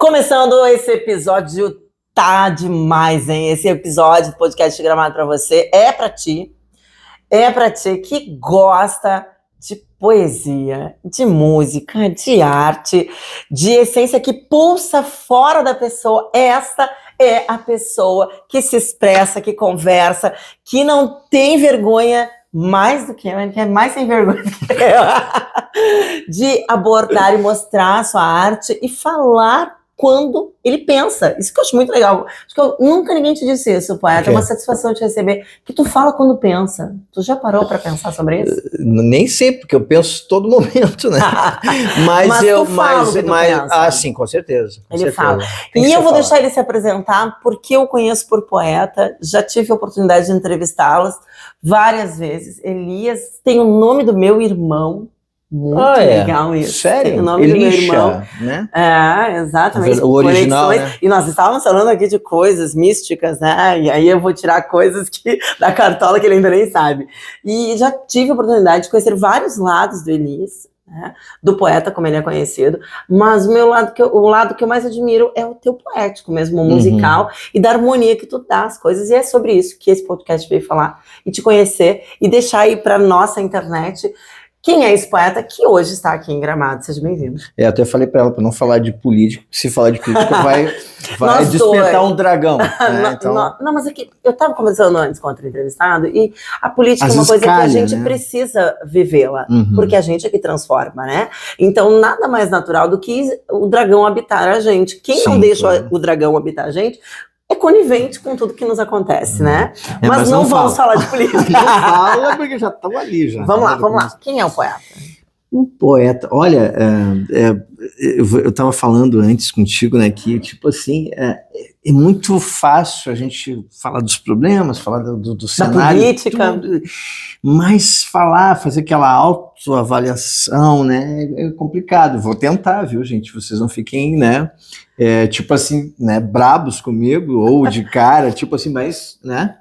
Começando esse episódio, tá demais, hein? Esse episódio do podcast Gramado pra você é pra ti que gosta de poesia, de música, de arte, de essência que pulsa fora da pessoa. Esta é a pessoa que se expressa, que conversa, que não tem vergonha mais do que eu, que é mais sem vergonha do que eu, de abordar e mostrar a sua arte e falar quando ele pensa. Isso que eu acho muito legal. Acho que nunca ninguém te disse isso, poeta. Okay. É uma satisfação te receber que tu fala quando pensa. Tu já parou para pensar sobre isso? Nem sei, porque eu penso todo momento, né? Mas sim, com certeza. Ele fala. E eu vou deixar ele se apresentar porque eu conheço por poeta, já tive a oportunidade de entrevistá-las várias vezes. Elias tem o nome do meu irmão. Muito legal isso. Sério? Tem o nome Elisha, do meu irmão. Né? É, exatamente. O original, né? E nós estávamos falando aqui de coisas místicas, né? E aí eu vou tirar coisas da cartola que ele ainda nem sabe. E já tive a oportunidade de conhecer vários lados do Elias, né? Do poeta, como ele é conhecido. Mas o lado que eu mais admiro é o teu poético mesmo, o musical, e da harmonia que tu dá às coisas. E é sobre isso que esse podcast veio falar. E te conhecer e deixar aí para nossa internet. Quem é esse poeta que hoje está aqui em Gramado? Seja bem-vindo. Até falei para ela para não falar de política, se falar de política vai despertar um dragão. Né? Não, mas aqui, eu estava conversando antes com outro entrevistado e a política é uma coisa que a gente precisa vivê-la, porque a gente é que transforma, né? Então, nada mais natural do que o dragão habitar a gente. Quem não deixa o dragão habitar a gente é conivente com tudo que nos acontece, né? Mas não vamos falar de política. Não fala porque já estão ali já. Vamos lá. Quem é o poeta? Um poeta, olha, eu estava falando antes contigo, né, que tipo assim, é muito fácil a gente falar dos problemas, falar do cenário, política, mas fazer aquela autoavaliação, né, é complicado. Vou tentar, viu, gente? Vocês não fiquem, né, tipo assim, né, brabos comigo ou de cara, tipo assim, mas, né.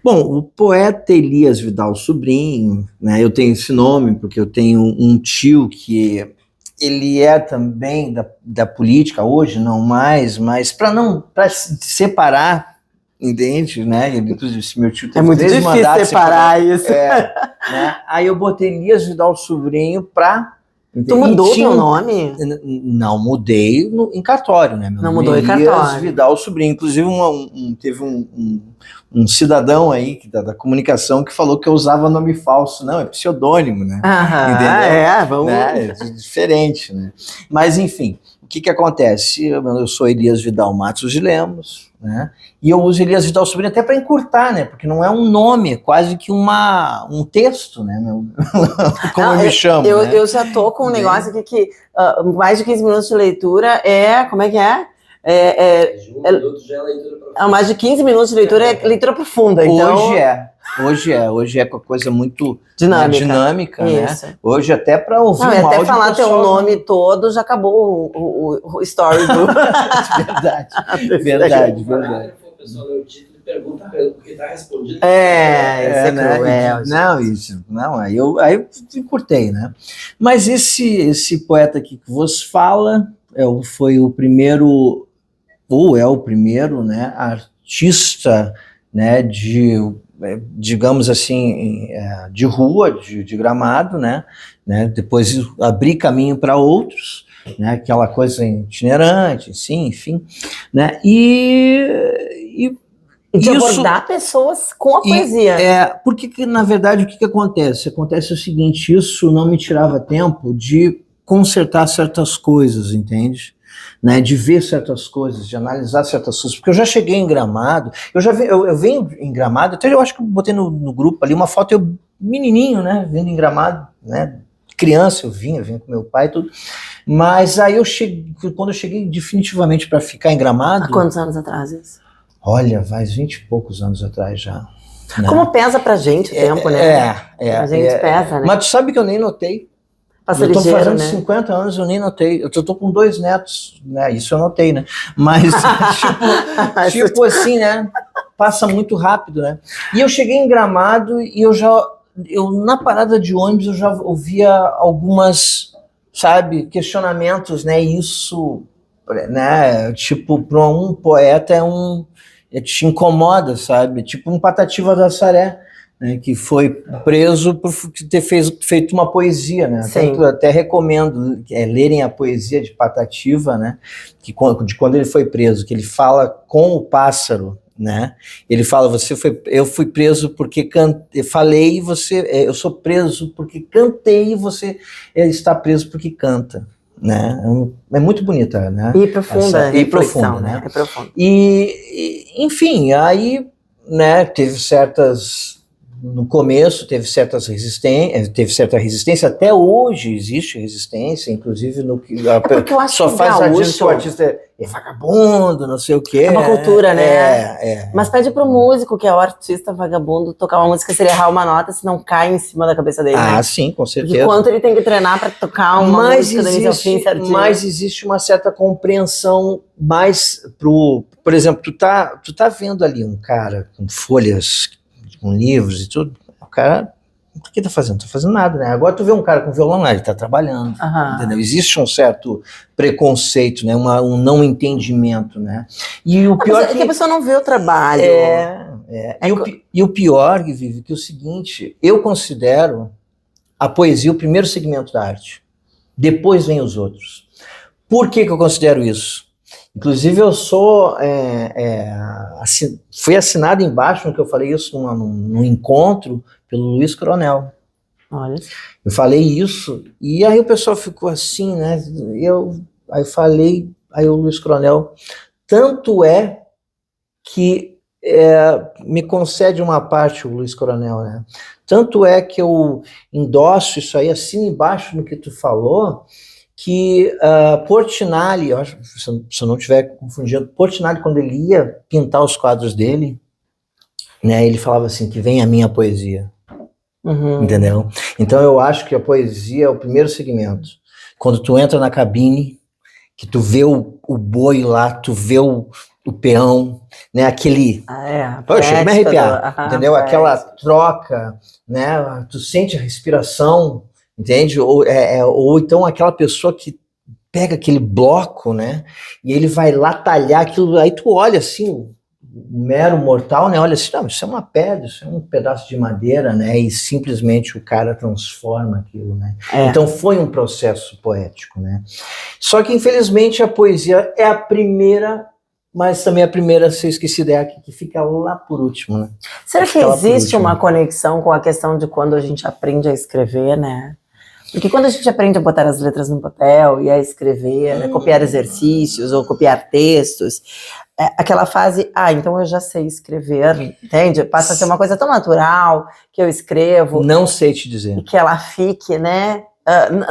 Bom, o poeta Elias Vidal Sobrinho, né, eu tenho esse nome porque eu tenho um tio que ele é também da política hoje, não mais, mas para se separar, entende, né? Inclusive, esse meu tio tem muito difícil separar isso. Né? Aí eu botei Elias Vidal Sobrinho para... Tu mudou teu nome? Não, mudei em cartório, né? Não mudou em cartório. Elias Vidal Sobrinho. Inclusive, teve um cidadão aí da comunicação que falou que eu usava nome falso. Não, é pseudônimo, né? Vamos... É diferente, né? Mas, enfim, o que acontece? Eu sou Elias Vidal Matos de Lemos, né? E eu uso Elias Vidal Sobrinho até para encurtar, né? Porque não é um nome, é quase que um texto, né? Como eu me chamo. Eu já tô com um negócio aqui que mais de 15 minutos de leitura como é que é? Mais de 15 minutos de leitura é leitura profunda. Então... Hoje é com a coisa muito dinâmica, né? Hoje até para ouvir um áudio... Até falar teu nome todo, já acabou o story do... Verdade. O pessoal lê o título e pergunta porque está respondido. Aí eu encurtei, né? Mas esse poeta aqui que vos fala foi o primeiro, ou é o primeiro, né, artista, né, digamos assim, de rua, de Gramado, né? Depois abrir caminho para outros, né? Aquela coisa itinerante, sim, enfim, né? E de abordar pessoas com a poesia. Porque, na verdade, o que acontece? Acontece o seguinte, isso não me tirava tempo de consertar certas coisas, entende? Né, de ver certas coisas, de analisar certas coisas, porque eu já cheguei em Gramado, eu venho em Gramado, até eu acho que eu botei no grupo ali uma foto, eu menininho, né, vindo em Gramado, né, criança eu vinha com meu pai e tudo, mas aí quando eu cheguei definitivamente para ficar em Gramado... Há quantos anos atrás isso? Olha, faz 20 e poucos anos atrás já. Né? Como pesa pra gente o tempo, né? A gente pesa, né? Mas tu sabe que eu nem notei. Eu tô fazendo 50 anos, eu nem notei. Eu tô com 2 netos, né? Isso eu notei, né? Mas, tipo assim, né? Passa muito rápido, né? E eu cheguei em Gramado e na parada de ônibus eu já ouvia algumas, sabe, questionamentos, né? E isso né? Tipo, para um poeta te incomoda, sabe? Tipo um Patativa do Assaré, né, que foi preso por ter feito uma poesia, né? Até recomendo lerem a poesia de Patativa, né? De quando ele foi preso, que ele fala com o pássaro, né? Ele fala: eu fui preso porque falei, eu sou preso porque cantei, e você está preso porque canta. Né? É muito bonita, né? E profunda, e profunda, né? É profunda. Enfim, aí, né, no começo teve certa resistência, até hoje existe resistência, inclusive no que porque eu acho só que faz que o artista é vagabundo, não sei o quê. É uma cultura, né? Mas pede pro músico, que é o artista vagabundo, tocar uma música se ele errar uma nota, se não cai em cima da cabeça dele. Ah, né? sim, com certeza. Porque quanto ele tem que treinar para tocar uma música do início ao fim certinho. Mas existe uma certa compreensão mais por exemplo, tu tá vendo ali um cara com folhas, com livros e tudo, o cara, o que tá fazendo? Não tá fazendo nada, né? Agora tu vê um cara com violão lá, ele tá trabalhando, entendeu? Existe um certo preconceito, né? Um não entendimento, né? E o pior é que a pessoa não vê o trabalho. E o pior, Vivi, que é o seguinte, eu considero a poesia o primeiro segmento da arte. Depois vem os outros. Por que eu considero isso? Inclusive eu fui assinado embaixo no que eu falei isso num encontro pelo Luiz Coronel. Olha. Eu falei isso e aí o pessoal ficou assim, né? Aí o Luiz Coronel, tanto é que me concede uma parte o Luiz Coronel, né? Tanto é que eu endosso isso aí, assino embaixo no que tu falou, que Portinari, se eu não estiver confundindo, Portinari, quando ele ia pintar os quadros dele, né, ele falava assim, que vem a minha poesia. Entendeu? Então eu acho que a poesia é o primeiro segmento. Quando tu entra na cabine, que tu vê o boi lá, tu vê o peão, né, aquele... chega a me arrepiar, entendeu? Aquela troca, né, tu sente a respiração, entende? Ou então aquela pessoa que pega aquele bloco, né, e ele vai lá talhar aquilo, aí tu olha assim, o mero mortal, né, olha assim, não, isso é uma pedra, isso é um pedaço de madeira, né, e simplesmente o cara transforma aquilo, né. Então foi um processo poético, né. Só que infelizmente a poesia é a primeira, mas também a primeira a ser esquecida, é a que fica lá por último, né. Será que existe uma conexão com a questão de quando a gente aprende a escrever, né? Porque quando a gente aprende a botar as letras no papel e a escrever, né, copiar exercícios ou copiar textos, aquela fase, então eu já sei escrever, entende? Passa a ser uma coisa tão natural que eu escrevo. Não sei te dizer. E que ela fique, né?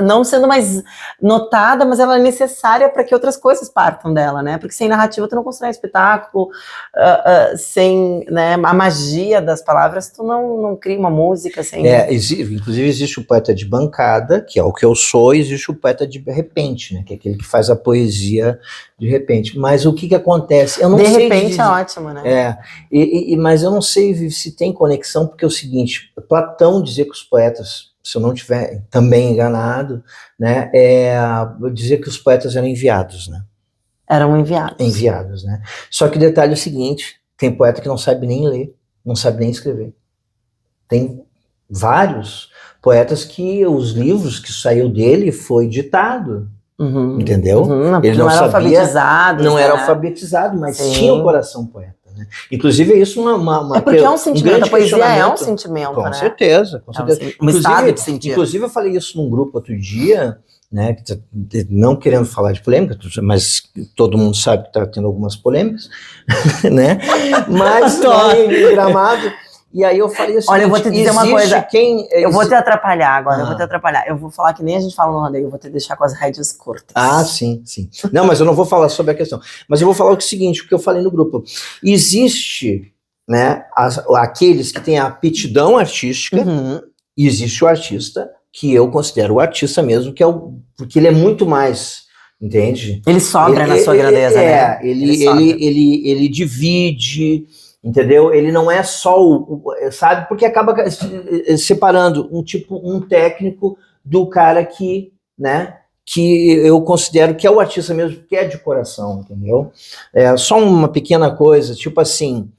Não sendo mais notada, mas ela é necessária para que outras coisas partam dela, né? Porque sem narrativa tu não constrói um espetáculo, sem, né, a magia das palavras tu não cria uma música sem... Inclusive existe o poeta de bancada, que é o que eu sou, e existe o poeta de repente, né? Que é aquele que faz a poesia de repente. Mas o que acontece? Eu não sei. De repente é ótimo, né? Mas eu não sei se tem conexão, porque é o seguinte, Platão dizia que os poetas, se eu não estiver também enganado, né, dizer que os poetas eram enviados, né? Eram enviados. Enviados, né? Só que o detalhe é o seguinte, tem poeta que não sabe nem ler, não sabe nem escrever. Tem vários poetas que os livros que saiu dele foi ditado, entendeu? Ele não era alfabetizado. Não era alfabetizado, mas tinha o coração poeta. Né? Inclusive isso porque é um sentimento, a poesia é um sentimento, com né? certeza, com certeza. Um estado de sentir. Inclusive eu falei isso num grupo outro dia, né, não querendo falar de polêmica, mas todo mundo sabe que está tendo algumas polêmicas, né? Mas em Gramado. E aí eu falei assim, olha, eu vou te dizer uma coisa, eu vou te atrapalhar agora, eu vou falar que nem a gente fala no rodeio, eu vou te deixar com as rédeas curtas. Sim. Não, mas eu não vou falar sobre a questão, mas eu vou falar o seguinte, o que eu falei no grupo, existe, né, aqueles que têm a aptidão artística, e existe o artista, que eu considero o artista mesmo, porque ele é muito mais, entende? Ele sobra na sua grandeza, né? Ele divide... Entendeu? Ele não é só sabe? Porque acaba separando um técnico do cara que, né, que eu considero que é o artista mesmo, que é de coração, entendeu? É só uma pequena coisa, tipo assim,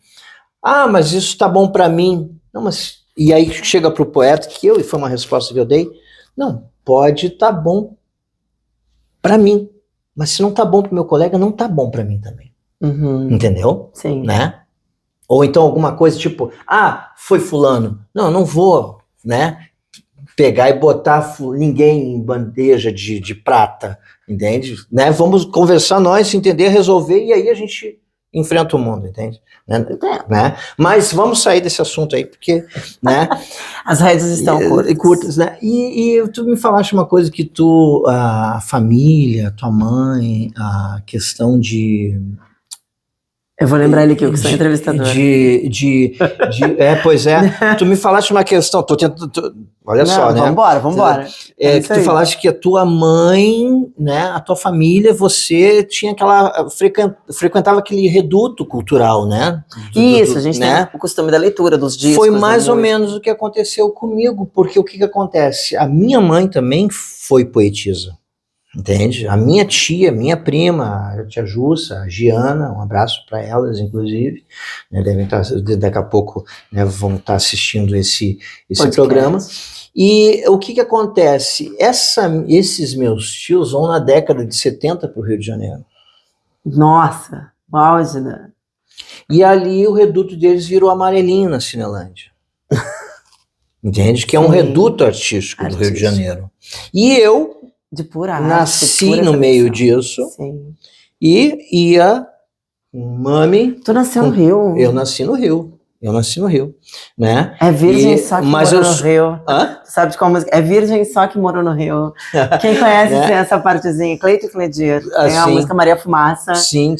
mas isso tá bom para mim. Não, mas... E aí chega pro poeta, e foi uma resposta que eu dei, não, pode tá bom para mim, mas se não tá bom pro meu colega, não tá bom para mim também. Uhum. Entendeu? Sim. Né? Ou então alguma coisa tipo, foi fulano. Não vou, né? Pegar e botar ninguém em bandeja de prata, entende? Né? Vamos conversar nós, se entender, resolver, e aí a gente enfrenta o mundo, entende? Né? Mas vamos sair desse assunto aí, porque, né? As redes estão curtas, né? E tu me falaste uma coisa que a família, tua mãe, a questão de... Eu vou lembrar ele aqui, que sou entrevistadora. Pois é. Tu me falaste uma questão, tô tentando... Olha só, né? Vambora. Que tu falaste que a tua mãe, né, a tua família, você tinha frequentava aquele reduto cultural, né? Isso, a gente tem o costume da leitura dos discos. Foi mais ou menos o que aconteceu comigo, porque o que acontece? A minha mãe também foi poetisa. Entende? A minha tia, minha prima, a tia Jussa, a Giana, um abraço para elas, inclusive, né, devem estar, daqui a pouco, né, vão estar assistindo esse programa. E o que acontece? Esses meus tios vão na década de 70 para o Rio de Janeiro. Nossa, o auge, né? E ali o reduto deles virou Amarelinho na Cinelândia. Entende? Que é um reduto artístico do Rio de Janeiro. E eu de pura nasci no meio disso. Sim. E ia, mami... Tu nasceu no Rio? Eu nasci no Rio, né? É virgem só que morou no Rio. Tu sabe de qual música? É virgem só que morou no Rio. Quem conhece tem essa partezinha, Cleito e Cledir. Tem a música Maria Fumaça. Sim.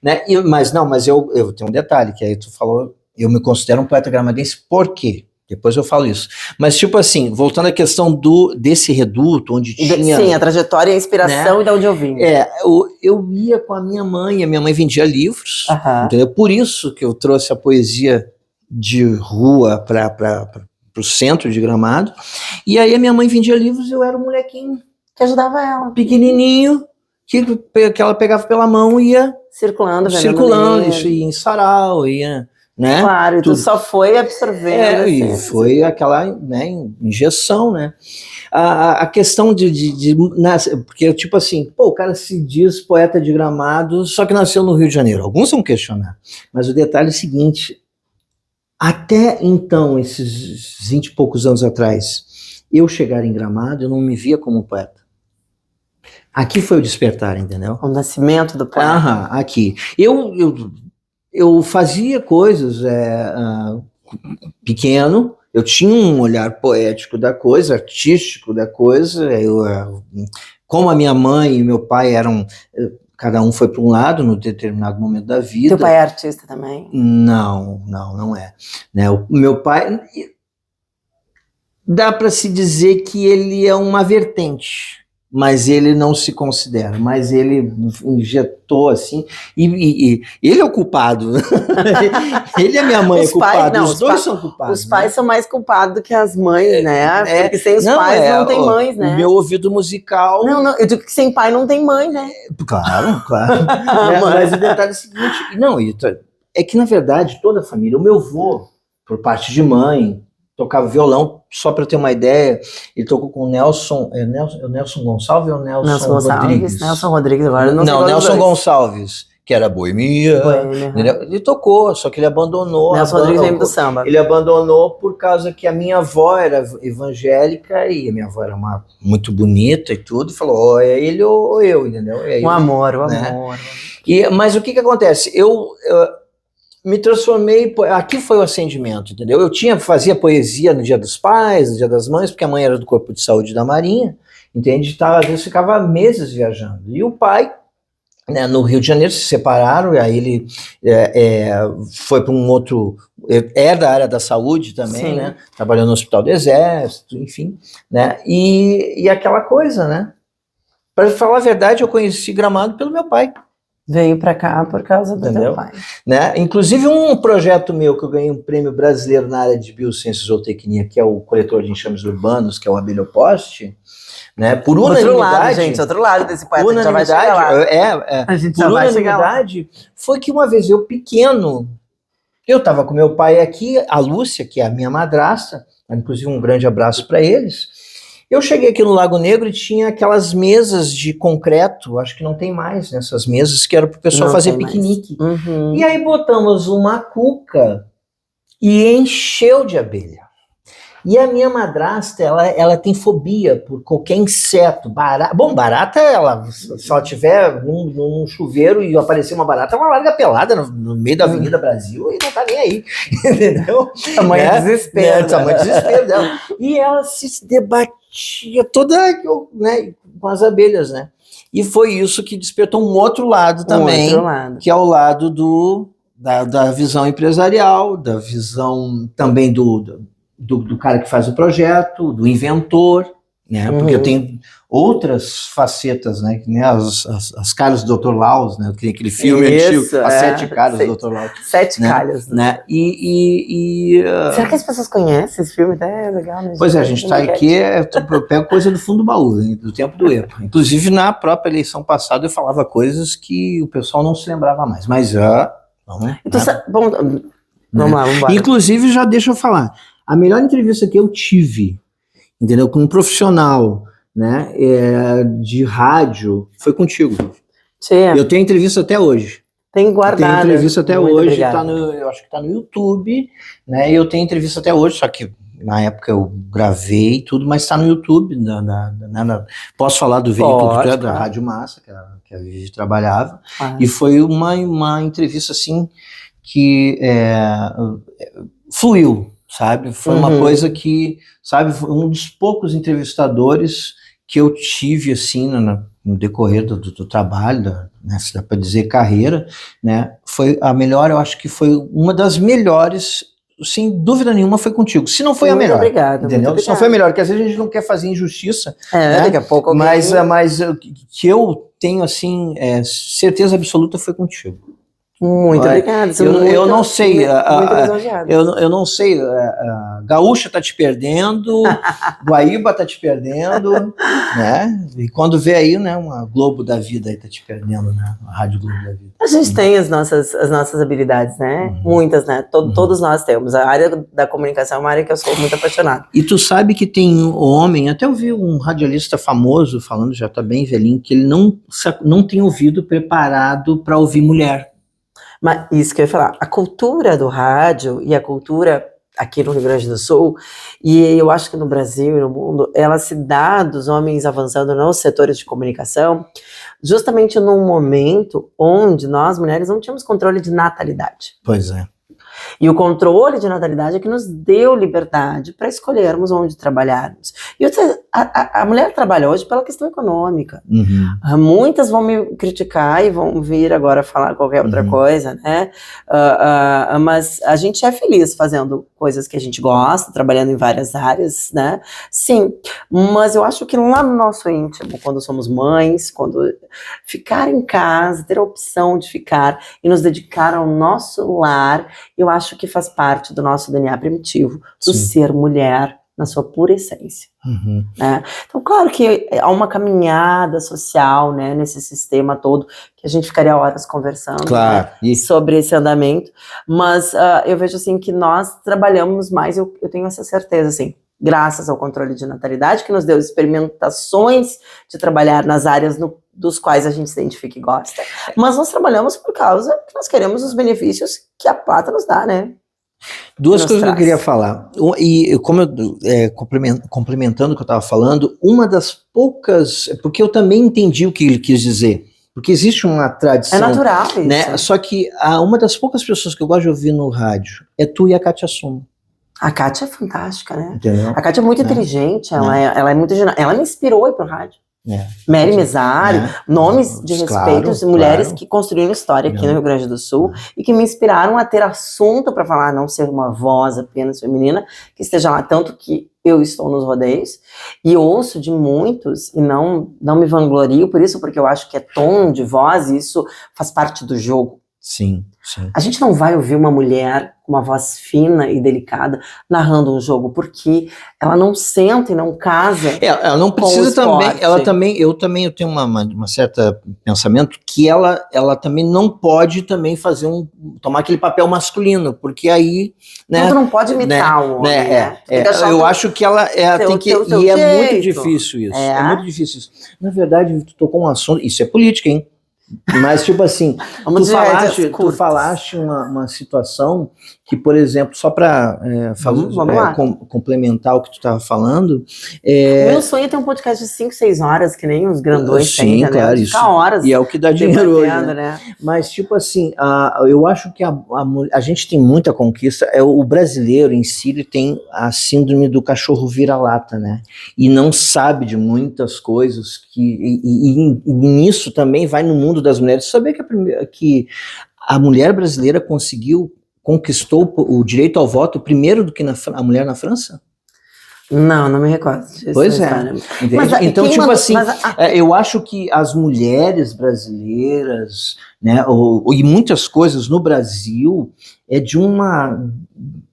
Né? Mas eu tenho um detalhe, que aí tu falou, eu me considero um poeta gramadense, por quê? Depois eu falo isso. Mas, tipo assim, voltando à questão desse reduto, onde tinha... Sim, a trajetória e a inspiração, né? E de onde eu vim. Eu ia com a minha mãe vendia livros, entendeu? Por isso que eu trouxe a poesia de rua para o centro de Gramado. E aí a minha mãe vendia livros e eu era um molequinho. Que ajudava ela. Pequenininho, que ela pegava pela mão e ia... Circulando, isso, ia em sarau, ia... Né? Claro, e tu só foi absorvendo. E foi aquela, né, injeção, né? A questão porque tipo assim, o cara se diz poeta de Gramado, só que nasceu no Rio de Janeiro. Alguns vão questionar, mas o detalhe é o seguinte, até então, esses 20 e poucos anos atrás, eu chegar em Gramado, eu não me via como poeta. Aqui foi o despertar, entendeu? O nascimento do poeta. Aqui. Eu fazia coisas pequeno, eu tinha um olhar poético da coisa, artístico da coisa, como a minha mãe e meu pai eram, cada um foi para um lado num determinado momento da vida. Teu pai é artista também? Não é. Né? O meu pai, dá para se dizer que ele é uma vertente, mas ele não se considera, mas ele injetou assim, e ele é o culpado, ele e a minha mãe é culpado, os dois são culpados. Os pais são mais culpados do que as mães, né? Porque sem os pais não tem mães, né? Meu ouvido musical... Não, eu digo que sem pai não tem mãe, né? Claro. Mas o detalhe é o seguinte, é que na verdade toda a família, o meu avô, por parte de mãe, tocava violão, só para ter uma ideia, ele tocou com o Nelson Gonçalves ou Nelson Rodrigues? Nelson Rodrigues, agora não sei. Não, Nelson Gonçalves, que era boemia, ele tocou, só que ele abandonou. Nelson Rodrigues veio do samba. Ele abandonou por causa que a minha avó era evangélica e a minha avó era muito bonita e tudo, e falou, é ele ou eu, entendeu? O amor. Mas o que acontece? Eu me transformei, aqui foi o acendimento, entendeu? Eu fazia poesia no Dia dos Pais, no Dia das Mães, porque a mãe era do Corpo de Saúde da Marinha, entende? Às vezes ficava meses viajando. E o pai, né, no Rio de Janeiro, se separaram, e aí ele foi para um outro... É da área da saúde também, né? Trabalhou no Hospital do Exército, enfim, né? E aquela coisa, né? Para falar a verdade, eu conheci Gramado pelo meu pai. Veio para cá por causa do teu pai. Né? Inclusive um projeto meu que eu ganhei um prêmio brasileiro na área de biociência e zootecnia, que é o coletor de enxames urbanos, que é o Abelhoposte, né? Por Outro lado, unanimidade, gente, outro lado desse poeta, a gente já vai chegar lá. unanimidade, A gente por já vai chegar lá. unanimidade, foi que uma vez eu pequeno, eu estava com meu pai aqui, a Lúcia, que é a minha madrasta, inclusive um grande abraço para eles. Eu cheguei aqui no Lago Negro e tinha aquelas mesas de concreto, acho que não tem mais nessas mesas, que era para o pessoal Não fazer tem mais. piquenique. Uhum. E aí botamos uma cuca e encheu de abelha. E a minha madrasta, ela tem fobia por qualquer inseto, barata. Bom, barata, se ela tiver num chuveiro e aparecer uma barata, ela larga pelada no meio da Avenida Brasil e não tá nem aí, entendeu? Tamanho desespero. Tamanho desespero dela. E ela se debatia toda, né, com as abelhas, né? E foi isso que despertou um outro lado também, outro lado. que é o lado da visão empresarial, da visão também do cara que faz o projeto, do inventor, né? Porque eu tenho outras facetas, né? Que nem as caras do Dr. Laus, né? Aquele filme antigo, as 7 caras do Dr. Laus. 7 né? calhas. Né? Será que as pessoas conhecem esse filme? É legal, né? Pois é, a gente está aqui, eu pego coisa do fundo do baú, hein, do tempo do EPA. Inclusive, na própria eleição passada, eu falava coisas que o pessoal não se lembrava mais. Mas vamos. Então, vamos lá, vamos embora. Inclusive, já deixa eu falar. A melhor entrevista que eu tive, entendeu, com um profissional, né, de rádio, foi contigo. Tia, Eu tenho entrevista até hoje. tem guardado. Eu tenho entrevista até Muito hoje, obrigada. eu acho que tá no YouTube, né, e eu tenho entrevista até hoje, só que na época eu gravei tudo, mas tá no YouTube, posso falar do veículo da claro. Rádio Massa, que a Vivi trabalhava, Ah. e foi uma entrevista, assim, que fluiu, sabe? Foi uma coisa que, sabe, foi um dos poucos entrevistadores que eu tive, assim, no decorrer do trabalho, né, se dá para dizer carreira, né? Foi a melhor, eu acho que foi uma das melhores, sem dúvida nenhuma, foi contigo. Se não foi a melhor. Obrigada, entendeu? Se não foi a melhor, porque às vezes a gente não quer fazer injustiça. Né? Daqui a pouco alguém... Mas que eu tenho, assim, certeza absoluta foi contigo. Muito obrigada. Eu não sei, eu não sei, Gaúcha tá te perdendo, Guaíba tá te perdendo, né? E quando vê aí, né, uma Globo da Vida aí tá te perdendo, né? A Rádio Globo da Vida. A gente tem as nossas habilidades, né? Muitas, né? Todos nós temos. A área da comunicação é uma área que eu sou muito apaixonada. E tu sabe que tem homem, até eu vi um radialista famoso falando, já tá bem velhinho, que ele não tem ouvido preparado para ouvir mulher. Mas isso que eu ia falar, a cultura do rádio e a cultura aqui no Rio Grande do Sul, e eu acho que no Brasil e no mundo, ela se dá dos homens avançando nos setores de comunicação, justamente num momento onde nós, mulheres, não tínhamos controle de natalidade. Pois é. E o controle de natalidade é que nos deu liberdade para escolhermos onde trabalharmos. E a mulher trabalha hoje pela questão econômica. Muitas vão me criticar e vão vir agora falar qualquer outra coisa, né? Mas a gente é feliz fazendo coisas que a gente gosta, trabalhando em várias áreas, né? Sim, mas eu acho que lá no nosso íntimo, quando somos mães, quando ficar em casa, ter a opção de ficar e nos dedicar ao nosso lar, eu acho que faz parte do nosso DNA primitivo, do ser mulher na sua pura essência. Né? Então, claro que há uma caminhada social, né, nesse sistema todo, que a gente ficaria horas conversando, claro, né, sobre esse andamento, mas eu vejo assim que nós trabalhamos mais, eu tenho essa certeza, assim, graças ao controle de natalidade, que nos deu experimentações de trabalhar nas áreas dos quais a gente se identifica e gosta. Mas nós trabalhamos por causa que nós queremos os benefícios que a plata nos dá, né? Duas coisas que eu queria falar. E como complementando o que eu estava falando, uma das poucas... Porque eu também entendi o que ele quis dizer. Porque existe uma tradição... É natural isso. Né? Só que uma das poucas pessoas que eu gosto de ouvir no rádio é tu e a Kátia Suma. A Kátia é fantástica, né? Entendeu? A Kátia é muito inteligente, ela é muito... Ela me inspirou a ir pro rádio. Mary Mesário, nomes de respeito, mulheres que construíram história aqui no Rio Grande do Sul e que me inspiraram a ter assunto para falar, não ser uma voz apenas feminina, que esteja lá, tanto que eu estou nos rodeios e ouço de muitos e não me vanglorio por isso, porque eu acho que é tom de voz e isso faz parte do jogo. Sim, sim. A gente não vai ouvir uma mulher com uma voz fina e delicada narrando um jogo, porque ela não senta e não casa. Ela não com o precisa também, esporte. eu tenho uma certa pensamento que ela também não pode também tomar aquele papel masculino, porque aí, né, Então, tu não pode imitar o homem, né? Tu tem que achar eu acho que ela tem que, teu e é muito jeito. difícil isso, É. é muito difícil isso. Na verdade, tu tocou um assunto, isso é política, hein? Mas, tipo assim, Vamos tu de rédeas curtas. falaste uma situação que, por exemplo, só para Vamos lá. complementar o que tu estava falando. Meu sonho é ter um podcast de 5, 6 horas, que nem os grandões têm, Sim, entendeu? claro, De isso. ficar horas E é o que dá dinheiro hoje, debatendo, né? Mas, tipo assim, eu acho que a gente tem muita conquista. O brasileiro em si ele tem a síndrome do cachorro vira-lata, né? E não sabe de muitas coisas e nisso também vai no mundo das mulheres. Sabia que a mulher brasileira conquistou o direito ao voto primeiro do que a mulher na França? Não me recordo disso. Pois é. Mas, então, tipo mandou, assim, eu acho que as mulheres brasileiras, né, e muitas coisas no Brasil é de uma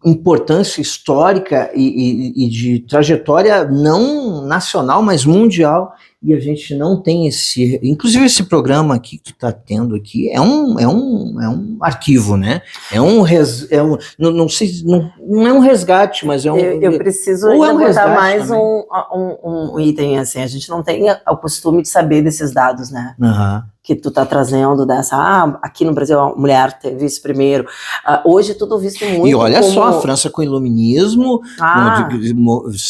importância histórica e de trajetória não nacional, mas mundial. E a gente não tem inclusive esse programa aqui que tu tá tendo aqui é um arquivo, né? Não sei, não é um resgate, mas é um. Eu preciso ainda botar mais um item assim. A gente não tem o costume de saber desses dados, né? Uhum. Que tu tá trazendo aqui no Brasil a mulher teve isso primeiro. Hoje tudo visto muito. E olha só, a França com o iluminismo,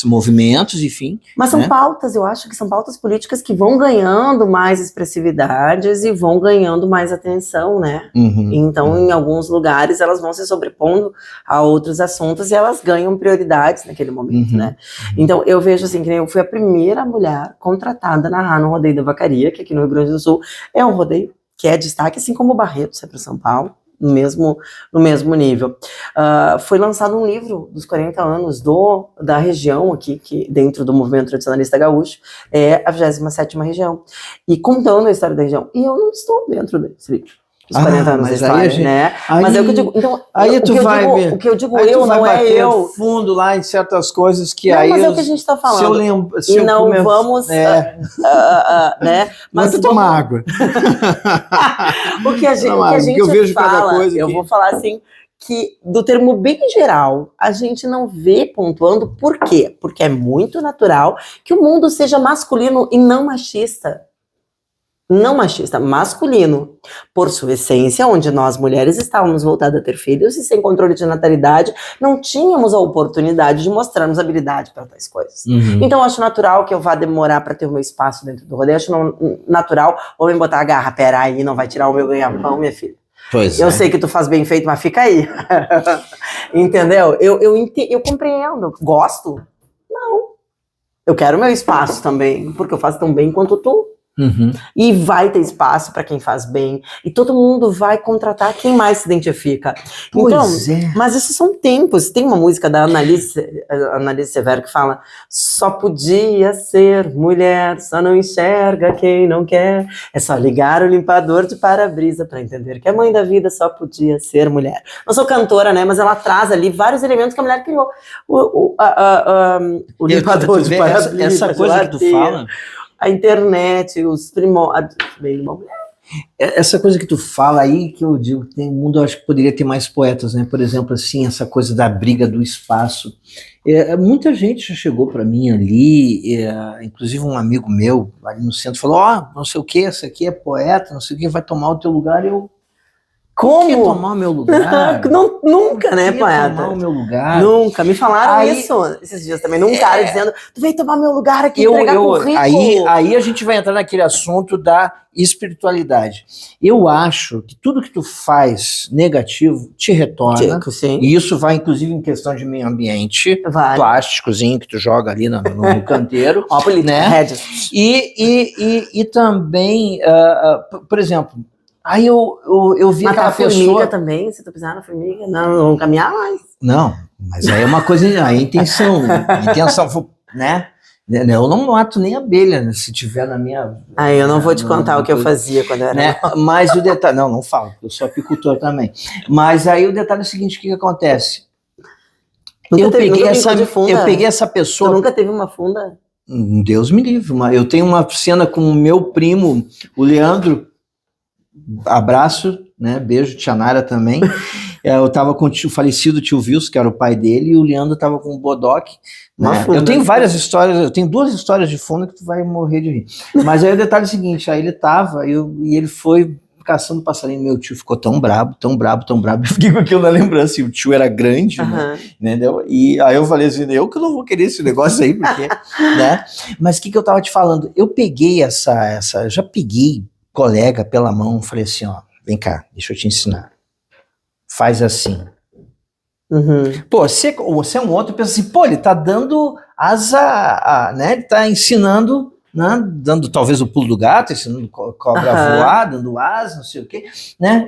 movimentos, enfim. Mas são pautas, eu acho que são pautas políticas que vão ganhando mais expressividades e vão ganhando mais atenção, né? Uhum. Então, em alguns lugares, elas vão se sobrepondo a outros assuntos e elas ganham prioridades naquele momento, né? Então, eu vejo assim, que eu fui a primeira mulher contratada a narrar no Rodeio da Vacaria, que aqui no Rio Grande do Sul é um rodeio que é destaque, assim como o Barretos é para São Paulo, no mesmo nível. Foi lançado um livro dos 40 anos da região aqui, que dentro do movimento tradicionalista gaúcho, é a 27ª região, e contando a história da região. E eu não estou dentro desse livro. Os 40 anos da história, né? Mas é o que eu digo. Então, aí tu vai ver. O que eu digo não é eu. Fundo lá em certas coisas que não, aí. Mas é o que a gente está falando. Vamos. né? Mas tu tomar água. O que a gente eu vejo fala, cada coisa eu vou falar assim, que do termo bem geral, a gente não vê pontuando. Por quê? Porque é muito natural que o mundo seja masculino e não machista. Não machista, masculino, por sua essência, onde nós mulheres estávamos voltadas a ter filhos e sem controle de natalidade, não tínhamos a oportunidade de mostrarmos habilidade para tais coisas. Então, eu acho natural que eu vá demorar para ter o meu espaço dentro do rodeio, acho natural homem botar a garra, peraí, não vai tirar o meu ganha-pão, minha filha. Eu sei que tu faz bem feito, mas fica aí. Entendeu? Eu compreendo, gosto? Não. Eu quero o meu espaço também, porque eu faço tão bem quanto tu. E vai ter espaço para quem faz bem, e todo mundo vai contratar quem mais se identifica. Mas isso são tempos. Tem uma música da Annalise Severo que fala: só podia ser mulher, só não enxerga quem não quer, é só ligar o limpador de para-brisa para entender que a mãe da vida só podia ser mulher. Não sou cantora, né, mas ela traz ali vários elementos que a mulher criou. O limpador de para-brisa, essa coisa que tu fala, a internet, os primórdios. Essa coisa que tu fala aí, que eu digo, o mundo, eu acho que poderia ter mais poetas, né? Por exemplo, assim, essa coisa da briga do espaço. Muita gente já chegou para mim ali, inclusive um amigo meu ali no centro falou: não sei o que, essa aqui é poeta, não sei o que, vai tomar o teu lugar. Como? Quer tomar o meu lugar? Nunca, né, poeta? Tomar o meu lugar. Nunca. Me falaram isso esses dias também, num cara dizendo: tu vem tomar meu lugar aqui, entregar currículo. Aí a gente vai entrar naquele assunto da espiritualidade. Eu acho que tudo que tu faz negativo te retorna. Sim. E isso vai, inclusive, em questão de meio ambiente. Plásticozinho que tu joga ali no canteiro. Né? E também, por exemplo, aí eu vi aquela pessoa... formiga também, se tu pisar na formiga, não caminhar mais. Não, mas aí é uma coisa, a intenção, né? Eu não mato nem abelha, né, se tiver na minha... Aí eu não vou te contar o que eu fazia quando eu era... Né? Mas o detalhe... Não falo, eu sou apicultor também. Mas aí o detalhe é o seguinte, o que acontece? Eu peguei essa pessoa... Tu nunca teve uma funda? Deus me livre. Eu tenho uma cena com o meu primo, o Leandro, abraço, né? Beijo, Tia Nara também. Eu tava com o falecido tio Wilson, que era o pai dele, e o Leandro tava com o Bodoc. Né? Eu tenho várias histórias, eu tenho 2 histórias de funda que tu vai morrer de rir. Mas aí o detalhe é o seguinte, aí ele tava, e ele foi caçando passarinho, meu tio ficou tão brabo, eu fiquei com aquilo na lembrança, e o tio era grande, né? Entendeu? E aí eu falei assim, eu que não vou querer esse negócio aí, porque, né? Mas o que eu tava te falando? Eu peguei já peguei colega pela mão, falei assim, ó, vem cá, deixa eu te ensinar. Faz assim. Pô, você é um outro, pensa assim, pô, ele tá dando asa, né? Ele tá ensinando, né? Dando talvez o pulo do gato, ensinando cobra a voar, dando asa, não sei o quê, né?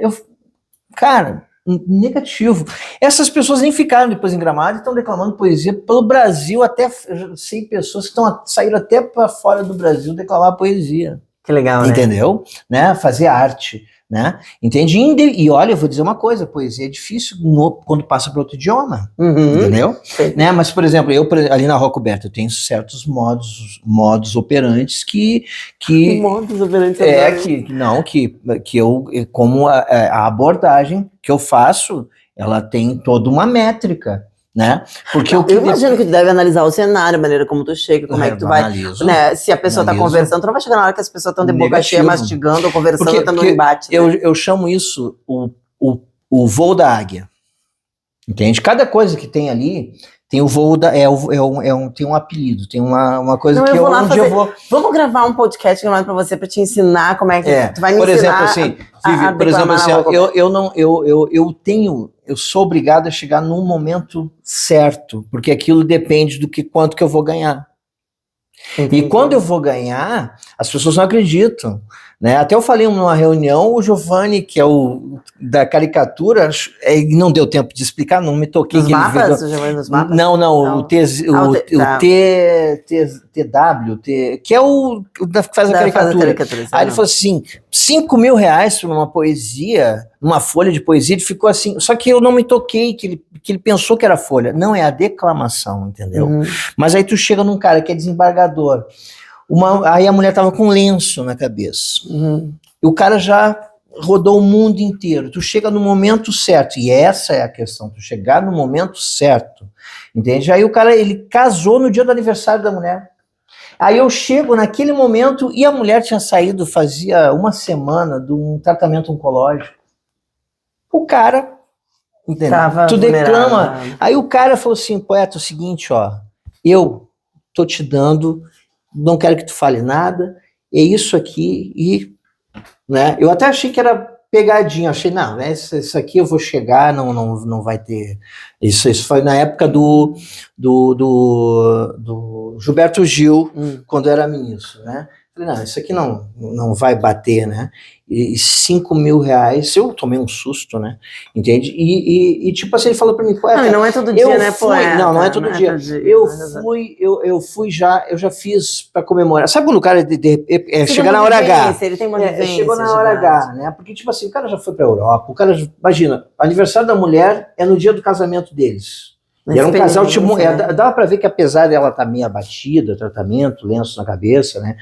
Cara, negativo. Essas pessoas nem ficaram depois em Gramado e estão declamando poesia pelo Brasil, até eu sei pessoas que saíram até para fora do Brasil declamar poesia. Que legal, né? Entendeu? Né? Fazer arte. Né? Entende? E olha, eu vou dizer uma coisa, poesia é difícil quando passa para outro idioma, entendeu? Né? Mas, por exemplo, eu ali na Rocoberta, eu tenho certos modos operantes que modus operantes que eu, como a abordagem que eu faço, ela tem toda uma métrica, né? Porque eu imagino que tu deve analisar o cenário, a maneira como tu chega, como é que tu vai, né? Se a pessoa tá conversando, tu não vai chegar na hora que as pessoas estão de boca cheia, mastigando ou conversando, estando no embate. Né? Eu chamo isso o voo da águia, entende? Cada coisa que tem ali tem o voo tem um apelido, tem uma coisa que eu vou... Vamos gravar um podcast gravado pra você, pra te ensinar como é que tu vai me ensinar por exemplo, assim, eu sou obrigado a chegar num momento certo, porque aquilo depende do quanto que eu vou ganhar. Entendi. E quando eu vou ganhar, as pessoas não acreditam, né? Até eu falei numa reunião, o Giovanni, que é o da caricatura, não deu tempo de explicar, não me toquei. Dos mapas? Dos mapas? Não, o TW, que é o que faz a caricatura. Aí ele falou assim, 5 mil reais para uma poesia, uma folha de poesia, ele ficou assim, só que eu não me toquei, que ele pensou que era folha. Não, é a declamação, entendeu? Mas aí tu chega num cara que é desembargador, aí a mulher tava com um lenço na cabeça, e o cara já rodou o mundo inteiro, tu chega no momento certo, e essa é a questão, tu chegar no momento certo, entende? Aí o cara, ele casou no dia do aniversário da mulher, aí eu chego naquele momento, e a mulher tinha saído fazia uma semana de um tratamento oncológico, o cara, entendeu? Tu declama, aí o cara falou assim, poeta, é o seguinte, ó, eu tô te dando, não quero que tu fale nada, é isso aqui, e, né, eu até achei que era pegadinha, achei, não, né, isso aqui eu vou chegar, não vai ter, isso foi na época do Gilberto Gil, quando era ministro, né, falei, não, isso aqui não vai bater, né, e 5 mil reais, eu tomei um susto, né, entende, e tipo assim, ele falou pra mim, poeta, não é todo dia, né, poeta? Não é todo dia, eu já fiz pra comemorar, sabe quando o cara chegar na hora H, ele tem uma vivência, chegou na hora H, né, porque tipo assim, o cara já foi pra Europa, o cara, imagina, aniversário da mulher é no dia do casamento deles, e era um casal, tipo, dava pra ver que apesar dela estar meio abatida, tratamento, lenço na cabeça, né,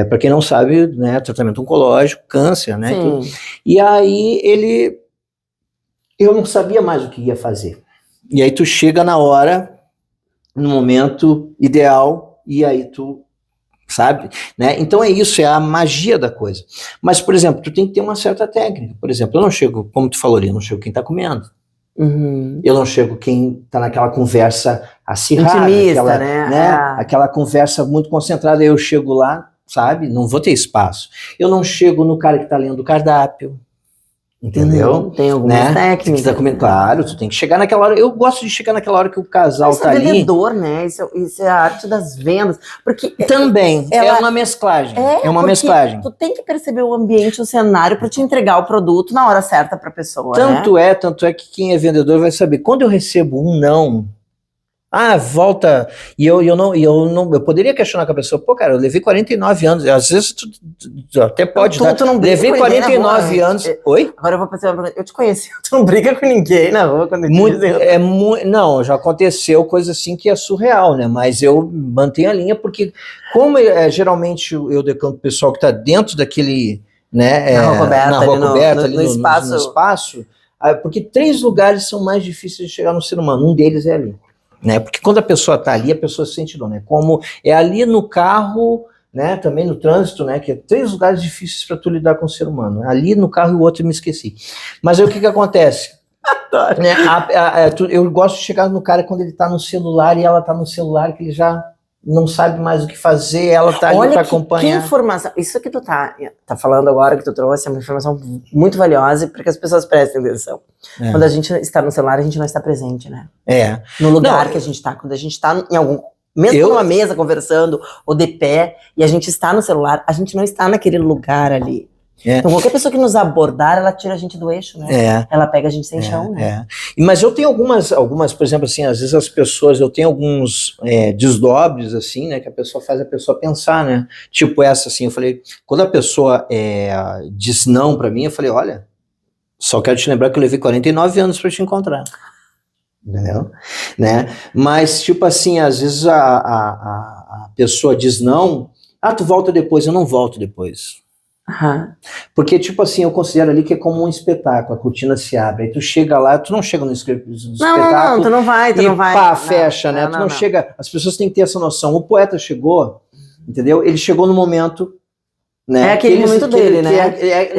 pra quem não sabe, né, tratamento oncológico, câncer, né, e aí eu não sabia mais o que ia fazer, e aí tu chega na hora, no momento ideal, e aí tu, sabe, né, então é isso, é a magia da coisa, mas, por exemplo, tu tem que ter uma certa técnica, por exemplo, eu não chego, como tu falou ali, eu não chego quem tá comendo, eu não chego quem tá naquela conversa acirrada, intimista, aquela conversa muito concentrada, eu chego lá, sabe, não vou ter espaço, eu não chego no cara que tá lendo o cardápio, entendeu? Tem algumas técnicas. Claro, tu tem que chegar naquela hora. Eu gosto de chegar naquela hora que o casal tá ali. Isso é vendedor, né? Isso é a arte das vendas. Porque também é uma mesclagem. É uma mesclagem. Tu tem que perceber o ambiente, o cenário para te entregar o produto na hora certa para a pessoa. Tanto é que quem é vendedor vai saber. Quando eu recebo um não, volta. E eu poderia questionar com a pessoa, pô, cara, eu levei 49 anos. Às vezes tu até pode dar. Tu não briga Levei com ninguém na 49 rua. anos. Oi? Agora eu vou fazer uma pergunta. Eu te conheci, tu não briga com ninguém na rua quando Não, já aconteceu coisa assim que é surreal, né? Mas eu mantenho a linha porque, como geralmente eu decanto o pessoal que está dentro daquele, né? Na rua coberta, ali no espaço, porque 3 lugares são mais difíceis de chegar no ser humano. Um deles é ali, né? Porque quando a pessoa está ali, a pessoa se sente dona, né? Como é ali no carro, né? Também no trânsito, né? Que é 3 lugares difíceis para tu lidar com o ser humano. Ali no carro e o outro eu me esqueci. Mas aí o que acontece? Né? Eu gosto de chegar no cara quando ele tá no celular e ela tá no celular, que ele já não sabe mais o que fazer, ela tá ali para acompanhar. Que informação, isso que tu tá falando agora, que tu trouxe, é uma informação muito valiosa para que as pessoas prestem atenção. Quando a gente está no celular, a gente não está presente, né? No lugar que a gente tá, quando a gente tá em algum... Mesmo numa mesa conversando, ou de pé, e a gente está no celular, a gente não está naquele lugar ali. Então qualquer pessoa que nos abordar, ela tira a gente do eixo, né? Ela pega a gente sem chão, né? Mas eu tenho algumas, por exemplo, assim, às vezes as pessoas, eu tenho alguns desdobres, assim, né, que a pessoa faz a pessoa pensar, né? Tipo essa, assim, eu falei, quando a pessoa diz não pra mim, eu falei, olha, só quero te lembrar que eu levei 49 anos pra te encontrar. Entendeu? Né? Mas, tipo assim, às vezes a pessoa diz não, tu volta depois, eu não volto depois. Porque, tipo assim, eu considero ali que é como um espetáculo, a cortina se abre, aí tu chega lá, tu não chega no espetáculo. Não, tu não vai. Pá, fecha, né? Tu não chega, as pessoas têm que ter essa noção. O poeta chegou, entendeu? Ele chegou no momento, né? É aquele momento dele, né?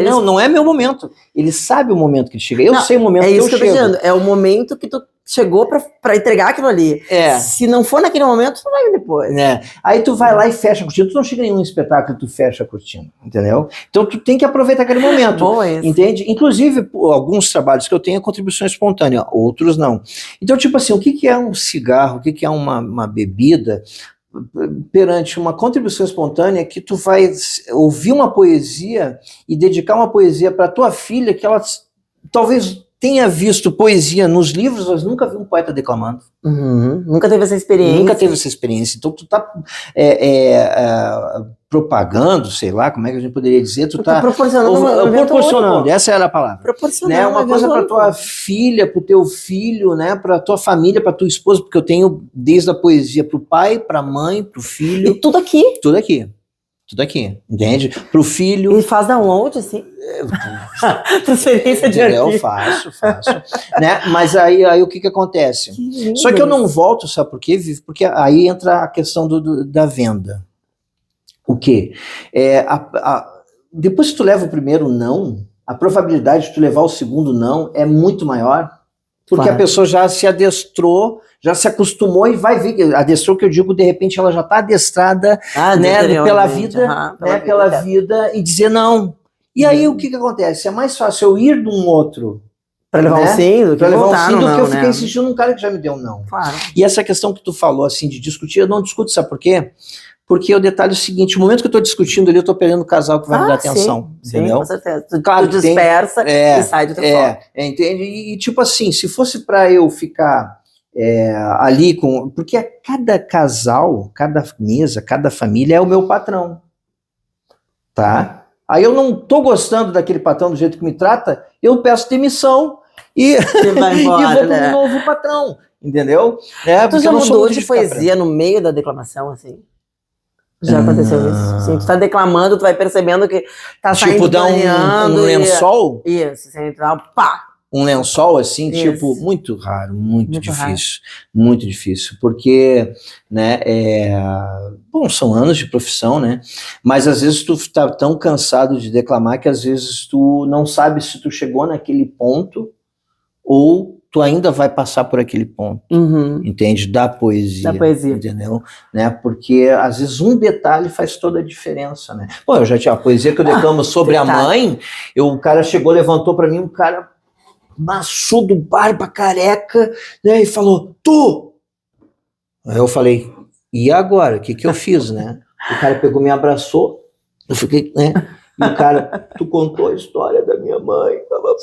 Não é meu momento. Ele sabe o momento que ele chega. Eu sei o momento que eu chego. É isso que eu tô dizendo. É o momento que tu chegou pra entregar aquilo ali. Se não for naquele momento, tu vai depois. Aí tu vai lá e fecha a cortina. Tu não chega em nenhum espetáculo e tu fecha a cortina, entendeu? Então tu tem que aproveitar aquele momento. Boa isso. Entende? Inclusive, alguns trabalhos que eu tenho é contribuição espontânea, outros não. Então, tipo assim, o que é um cigarro? O que é uma bebida? Perante uma contribuição espontânea que tu vai ouvir uma poesia e dedicar uma poesia para tua filha que ela talvez tenha visto poesia nos livros, mas nunca viu um poeta declamando. Nunca teve essa experiência. Então tu tá propagando, sei lá, como é que a gente poderia dizer, tu tá proporcionando, essa era a palavra. Proporcionando, né, uma coisa para tua filha, pro teu filho, né, para tua família, para tua esposa, porque eu tenho desde a poesia pro pai, pra mãe, pro filho. E tudo aqui. Tudo aqui, entende? Pro filho. E faz download, assim? Transferência de arquivo. Faço. Né? Mas aí o que acontece? Só que eu não volto, sabe por quê? Porque aí entra a questão da venda. O quê? Depois que tu leva o primeiro não, a probabilidade de tu levar o segundo não é muito maior, porque a pessoa já se adestrou, já se acostumou e vai ver, adestrou que eu digo, de repente ela já está adestrada, né, pela vida e dizer não. E aí o que acontece? É mais fácil eu ir de um outro para levar um sim do que eu ficar insistindo num cara que já me deu um não. E essa questão que tu falou assim de discutir, eu não discuto, sabe por quê? Porque o detalhe é o seguinte, o momento que eu tô discutindo ali, eu tô perdendo o casal que vai me dar atenção, entendeu? Sim, com certeza. Tu dispersa e sai do teu foco. Entende? E tipo assim, se fosse para eu ficar ali com... Porque cada casal, cada mesa, cada família é o meu patrão, tá? Aí eu não tô gostando daquele patrão do jeito que me trata, eu peço demissão e vai embora, e vou pro novo patrão, entendeu? Tu já mudou de poesia no meio da declamação, assim? Já aconteceu isso? Sim, tu tá declamando, tu vai percebendo que tá saindo, tipo, dá um lençol? Isso, central, pá! Um lençol assim, Isso. tipo, muito raro, muito difícil, porque, né, bom, são anos de profissão, né, mas às vezes tu tá tão cansado de declamar que às vezes tu não sabe se tu chegou naquele ponto ou tu ainda vai passar por aquele ponto, entende? Da poesia, entendeu? Né? Porque às vezes um detalhe faz toda a diferença, né? Pô, eu já tinha a poesia que eu declamo sobre a mãe, o cara chegou, levantou pra mim, um cara maçudo, barba, careca, né? E falou, tu! Aí eu falei, e agora? O que eu fiz, né? O cara pegou, me abraçou, eu fiquei, né? E o cara, tu contou a história da minha mãe,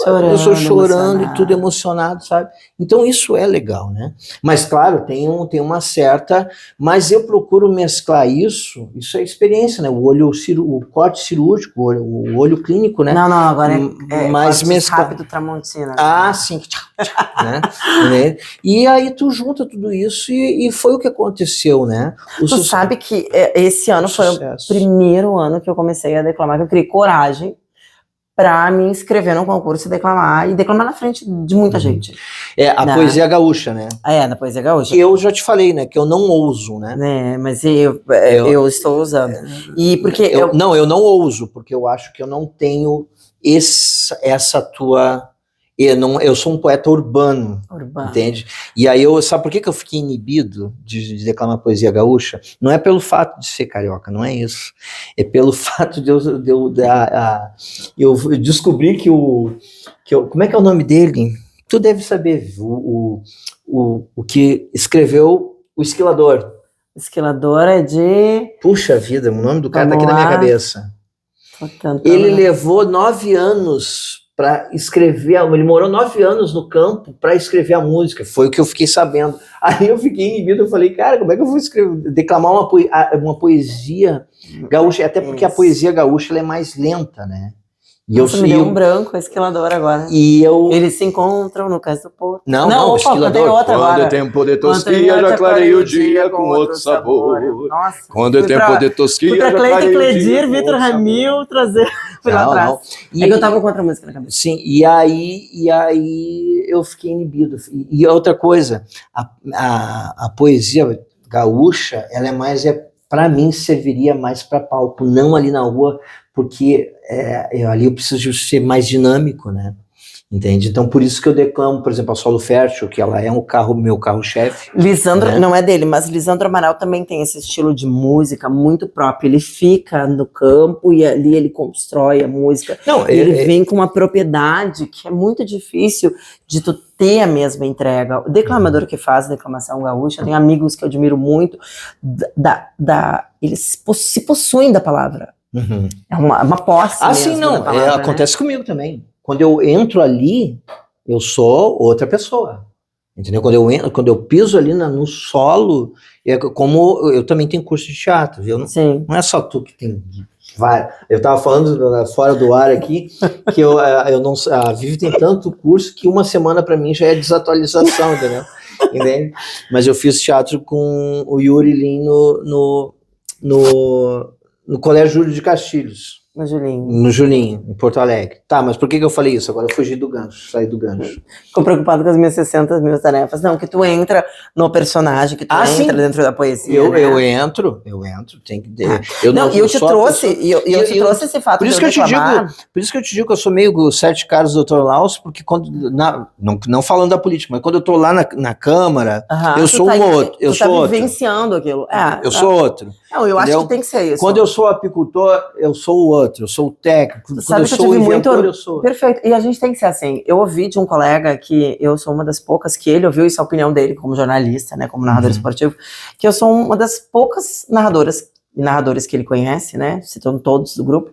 Chorando, eu sou chorando emocionado. e tudo emocionado, sabe? Então isso é legal, né? Mas claro, tem uma certa, mas eu procuro mesclar isso é experiência, né? O corte cirúrgico, o olho clínico, né? Não, agora é Mas cortes mescla... rápido Tramontina. Ah, sim, né? Né? E aí tu junta tudo isso e foi o que aconteceu, né? Tu sabe que esse ano foi o primeiro ano que eu comecei a declamar, que eu criei coragem pra me inscrever no concurso e declamar na frente de muita gente. A poesia gaúcha, né? Na poesia gaúcha. Que eu já te falei, né? Que eu não ouso, né? Mas eu estou usando. E porque eu não ouso, porque eu acho que eu não tenho essa tua... Eu sou um poeta urbano, entende? E aí sabe por que eu fiquei inibido de declamar poesia gaúcha? Não é pelo fato de ser carioca, não é isso. É pelo fato de eu descobri que como é que é o nome dele? Tu deve saber, o que escreveu o Esquilador. Esquilador é de... Puxa vida, o nome do cara tá aqui na minha cabeça. Ele levou 9 anos para escrever, ele morou 9 anos no campo para escrever a música, foi o que eu fiquei sabendo. Aí eu fiquei inibido, eu falei, cara, como é que eu vou declamar uma poesia gaúcha? Até porque a poesia gaúcha ela é mais lenta, né? E Nossa, me deu um branco, Esquilador agora. Eles se encontram no Cais do Porto. Não, Esquilador. Outra quando agora. é tempo de tosquia, já clarei o dia com outro sabor. Nossa. Quando é tempo de tosquia, fui pra Cleide Cledir, Vitor Ramil, trazer... Fui lá atrás. É que eu tava com outra música na cabeça. Sim, e aí eu fiquei inibido. E outra coisa, a poesia gaúcha, ela é mais... para mim, serviria mais para palco, não ali na rua, porque ali eu preciso ser mais dinâmico, né? Entende? Então, por isso que eu declamo, por exemplo, a Solo Fértil, que ela é meu carro-chefe. Lisandro, né? Não é dele, mas Lisandro Amaral também tem esse estilo de música muito próprio. Ele fica no campo e ali ele constrói a música. Ele vem com uma propriedade que é muito difícil de tu ter a mesma entrega. O declamador que faz declamação gaúcha, eu tenho amigos que eu admiro muito, eles se possuem da palavra. Uhum. É uma posse mesmo. Sim, não. Palavra, acontece comigo também. Quando eu entro ali, eu sou outra pessoa. Entendeu? Quando eu piso ali no solo, como eu também tenho curso de teatro, viu? Não é só tu que tem. Eu tava falando fora do ar aqui que a Vivi tem tanto curso que uma semana para mim já é desatualização, entendeu? Entende? Mas eu fiz teatro com o Yuri Lin no Colégio Júlio de Castilhos. No Julinho, em Porto Alegre. Tá, mas por que eu falei isso? Agora eu fugi do gancho, saí do gancho. Ficou preocupado com as minhas 60 mil tarefas. Não, que tu entra no personagem, que tu entra dentro da poesia. Eu entro, tem que ter. Eu te trouxe esse fato por isso que eu te digo que eu sou meio Sete Caras do Dr. Laus, porque não falando da política, mas quando eu tô lá na Câmara, eu sou outro. Eu sou outro. Vivenciando aquilo. Eu sou outro. Não, eu acho que tem que ser isso. Quando eu sou apicultor, eu sou o outro, eu sou o técnico. Quando eu sou o inventor, eu sou... Perfeito, e a gente tem que ser assim. Eu ouvi de um colega que eu sou uma das poucas, que ele ouviu isso, a opinião dele como jornalista, né, como narrador esportivo, que eu sou uma das poucas narradores que ele conhece, né, citando todos do grupo,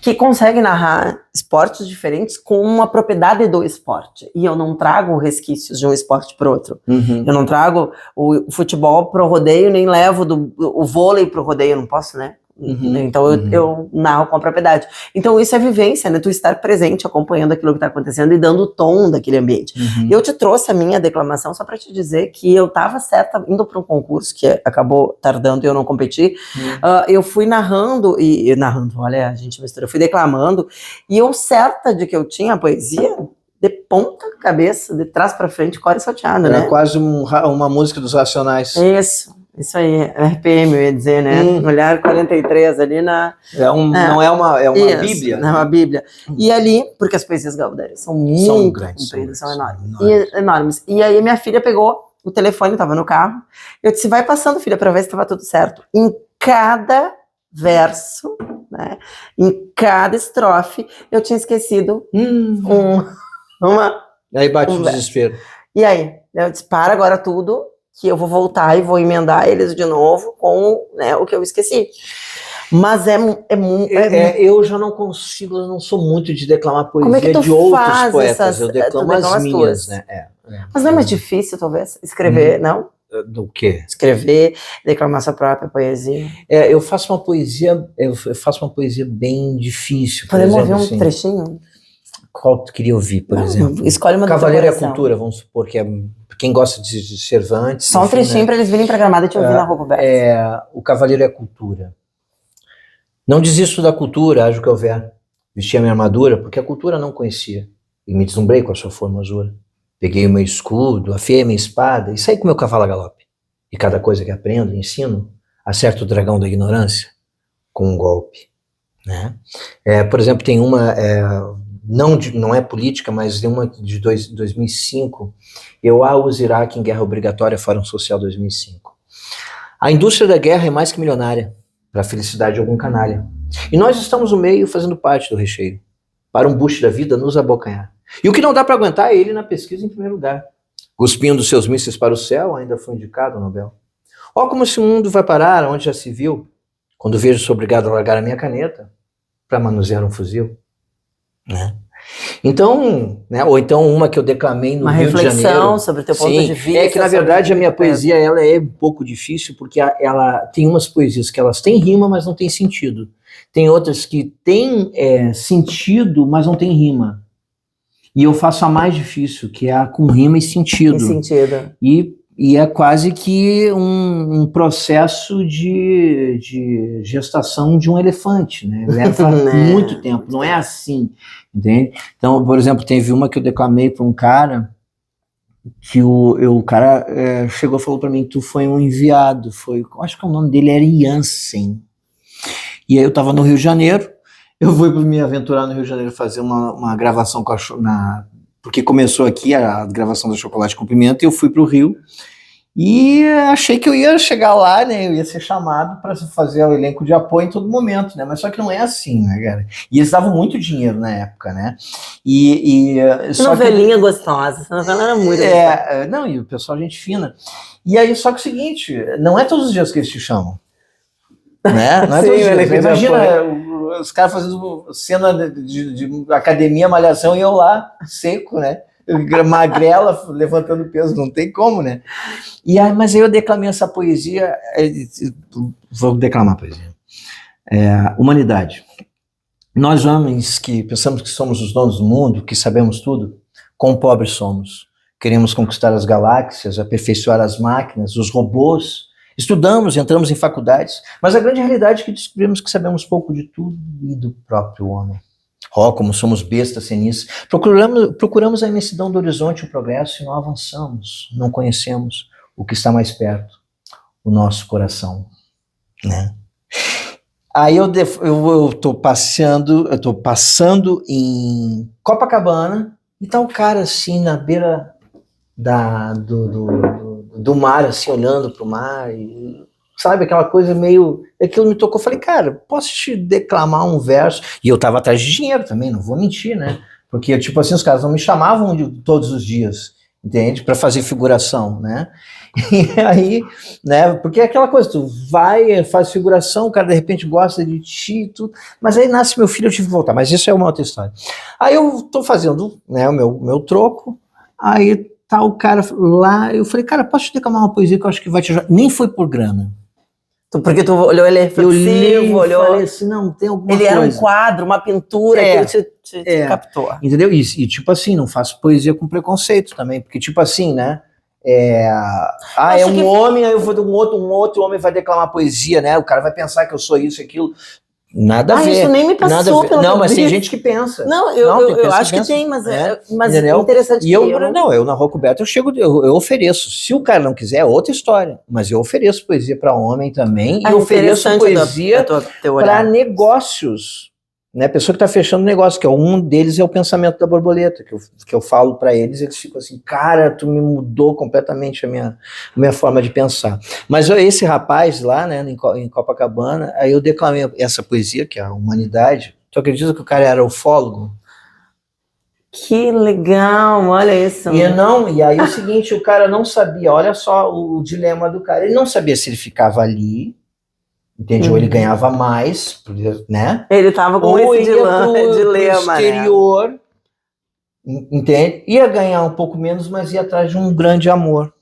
que consegue narrar esportes diferentes com uma propriedade do esporte. E eu não trago resquícios de um esporte para outro. Eu não trago o futebol pro rodeio, nem levo o vôlei pro rodeio, eu não posso, né? Então eu narro com a propriedade. Então isso é vivência, né? Tu estar presente, acompanhando aquilo que está acontecendo e dando o tom daquele ambiente. Eu te trouxe a minha declamação só para te dizer que eu estava certa, indo para um concurso que acabou tardando e eu não competi. Eu fui narrando, olha, a gente mistura, eu fui declamando, e eu certa de que eu tinha a poesia de ponta cabeça, de trás para frente, core salteado, né? É quase uma música dos Racionais. Isso aí, RPM, eu ia dizer, né? Olhar 43 ali na... Não é uma bíblia? Não é uma bíblia. E ali, porque as poesias gaudérias são muito compridas, são enormes. E aí minha filha pegou o telefone, estava no carro, eu disse, vai passando, filha, para ver se estava tudo certo. Em cada verso, né? Em cada estrofe, eu tinha esquecido Aí bate o desespero. E aí, eu disse, para agora tudo, que eu vou voltar e vou emendar eles de novo com, né, o que eu esqueci. Mas Eu já não consigo, eu não sou muito de declamar Como é que poesia tu de outros faz poetas, eu tu declamo declama as minhas, tuas? né? Mas não é mais difícil, talvez, escrever, não? Do quê? Escrever, declamar sua própria poesia. Eu faço uma poesia, eu faço uma poesia bem difícil, por Podemos exemplo, ouvir um assim. trechinho? Qual tu queria ouvir, por Não, exemplo? escolhe uma do teu Cavaleiro e a coração. Cultura, vamos supor que é quem gosta de Cervantes. Só um enfim, trechinho né? pra eles virem pra Gramado e te ouvir na Rua Coberta. O Cavaleiro e a Cultura. Não desisto da cultura, haja o que houver. Vesti a minha armadura, porque a cultura não conhecia. E me deslumbrei com a sua formosura. Peguei o meu escudo, afiei a minha espada e saí com meu cavalo a galope. E cada coisa que aprendo e ensino, acerto o dragão da ignorância com um golpe. Né? Por exemplo, tem uma, não é política, mas tem uma de 2005, Eu a os Iraque em Guerra Obrigatória, Fórum Social 2005. A indústria da guerra é mais que milionária, para a felicidade de algum canalha. E nós estamos no meio fazendo parte do recheio, para um bucho da vida nos abocanhar. E o que não dá para aguentar é ele na pesquisa em primeiro lugar. Cuspindo seus mísseis para o céu, ainda foi indicado ao Nobel. Ó como esse mundo vai parar, onde já se viu, quando vejo sou obrigado a largar a minha caneta para manusear um fuzil. Né? Então, né, ou então uma que eu declamei no Rio de Janeiro. Uma reflexão sobre o teu ponto de vista. É que na verdade a minha poesia ela é um pouco difícil, porque ela tem umas poesias que elas têm rima, mas não têm sentido. Tem outras que têm sentido, mas não tem rima. E eu faço a mais difícil, que é a com rima e sentido. E é quase que um processo de gestação de um elefante, né? Leva muito tempo, não é assim, entende? Então, por exemplo, teve uma que eu declamei para um cara, que o cara chegou e falou para mim, tu foi um enviado, acho que o nome dele era Jansen. E aí eu estava no Rio de Janeiro, eu fui para me aventurar no Rio de Janeiro fazer uma gravação porque começou aqui a gravação do Chocolate com Pimenta, e eu fui para o Rio, e achei que eu ia chegar lá, né, eu ia ser chamado para fazer o elenco de apoio em todo momento, né, mas só que não é assim, né, cara, e eles davam muito dinheiro na época, né, novelinha gostosa, essa novela era muito gostosa. Não, e o pessoal gente fina, e aí só que é o seguinte, não é todos os dias que eles te chamam, né, não é todos os dias, imagina os caras fazendo cena de academia, malhação, e eu lá, seco, né, magrela, levantando peso, não tem como, né? Mas aí eu declamei essa poesia, vou declamar a poesia. Humanidade. Nós homens que pensamos que somos os donos do mundo, que sabemos tudo, quão pobres somos. Queremos conquistar as galáxias, aperfeiçoar as máquinas, os robôs. Estudamos, entramos em faculdades, mas a grande realidade é que descobrimos que sabemos pouco de tudo e do próprio homem. Como somos bestas cenis, procuramos a imensidão do horizonte, o progresso, e não avançamos, não conhecemos o que está mais perto, o nosso coração, né? Aí eu tô passando em Copacabana, e tá o cara assim na beira do mar, assim, olhando pro mar, e sabe, aquela coisa meio... Aquilo me tocou, falei, cara, posso te declamar um verso? E eu tava atrás de dinheiro também, não vou mentir, né? Porque, tipo assim, os caras não me chamavam todos os dias, entende? Pra fazer figuração, né? E aí, né, porque é aquela coisa, tu vai, faz figuração, o cara de repente gosta de ti, tudo, mas aí nasce meu filho, eu tive que voltar, mas isso é uma outra história. Aí eu tô fazendo, né, o meu troco, aí tá o cara lá, eu falei, cara, posso te declamar uma poesia que eu acho que vai te ajudar? Nem foi por grana. Porque tu olhou ele reflexivo, olhou... falei assim, não, tem alguma coisa. Ele era um quadro, uma pintura, que ele te captou. Entendeu? E tipo assim, não faço poesia com preconceito também, porque tipo assim, né, homem, aí eu vou um outro homem vai declamar poesia, né, o cara vai pensar que eu sou isso e aquilo. Nada a ver. Isso nem me passou pela Não, mas tem gente que pensa. Não, eu acho que tem, mas é interessante. E eu na Rua Coberta eu ofereço. Se o cara não quiser, é outra história. Mas eu ofereço poesia para homem também. E ofereço poesia para negócios. Né? Pessoa que está fechando negócio, que um deles é o pensamento da borboleta, que eu falo para eles ficam assim, cara, tu me mudou completamente a minha forma de pensar. Mas esse rapaz lá, né, em Copacabana, aí eu declamei essa poesia, que é a Humanidade. Tu acredita que o cara era ufólogo? Que legal, olha isso. E aí o seguinte, o cara não sabia, olha só o dilema do cara, ele não sabia se ele ficava ali, entende? Ou ele ganhava mais, né? Ele tava com Ou esse ele ia pro dilema, né? exterior, entende? Ia ganhar um pouco menos, mas ia atrás de um grande amor,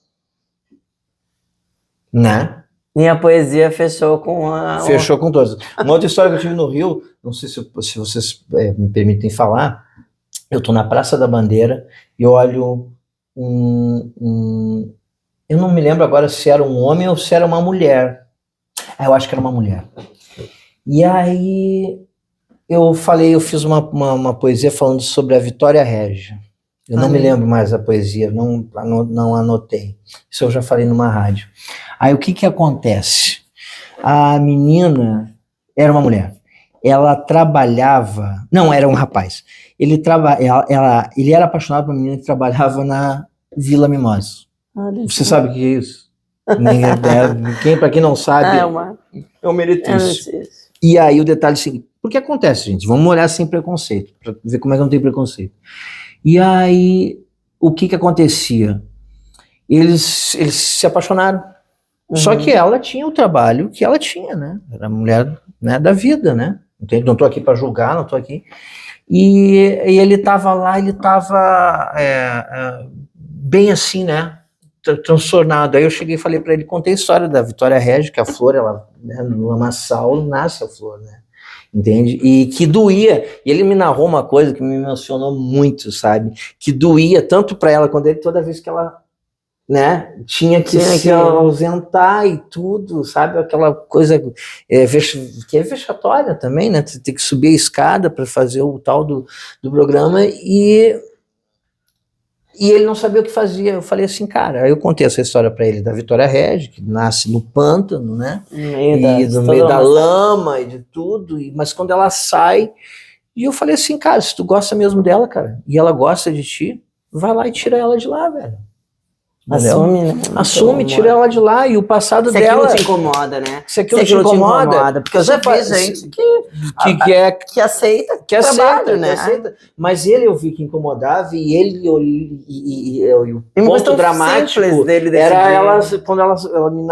né? E a poesia fechou com a... Fechou com todas. Uma outra história que eu tive no Rio, não sei se vocês me permitem falar, eu tô na Praça da Bandeira e olho eu não me lembro agora se era um homem ou se era uma mulher. Eu acho que era uma mulher. E aí eu fiz uma poesia falando sobre a Vitória Régia. Eu não me lembro mais da poesia, não anotei. Isso eu já falei numa rádio. Aí o que acontece? A menina era uma mulher. Ela trabalhava... Não, era um rapaz. Ele era apaixonado por uma menina que trabalhava na Vila Mimosa. Você sabe o que é isso? Para quem não sabe, é um meretriz. E aí o detalhe é o seguinte, porque acontece, gente, vamos olhar sem preconceito, para ver como é que não tem preconceito. E aí, o que acontecia? Eles se apaixonaram, só que ela tinha o trabalho que ela tinha, né? Era a mulher, né, da vida, né? Entende? Não tô aqui para julgar, não tô aqui. E ele tava lá, ele tava bem assim, né? Transtornado. Aí eu cheguei e falei para ele, contei a história da Vitória Régia, que a flor, ela, né, no lamaçal nasce a flor, né? Entende? E que doía, e ele me narrou uma coisa que me emocionou muito, sabe? Que doía tanto para ela quando ele, toda vez que ela, né, tinha que se ausentar e tudo, sabe? Aquela coisa que é vexatória também, né? Você tem que subir a escada para fazer o tal do programa e ele não sabia o que fazia. Eu falei assim, cara, aí eu contei essa história para ele da Vitória Régia, que nasce no pântano, né? No meio da lama e de tudo, mas quando ela sai, e eu falei assim, cara, se tu gosta mesmo dela, cara, e ela gosta de ti, vai lá e tira ela de lá, velho. Assume, né? Assume, tira ela de lá, e o passado dela... Se aquilo te incomoda, né? Se aquilo te incomoda, porque eu já vi gente que aceita, que trabalho, né? Aceita. Mas eu vi que incomodava, e o ponto dramático dele era ela, quando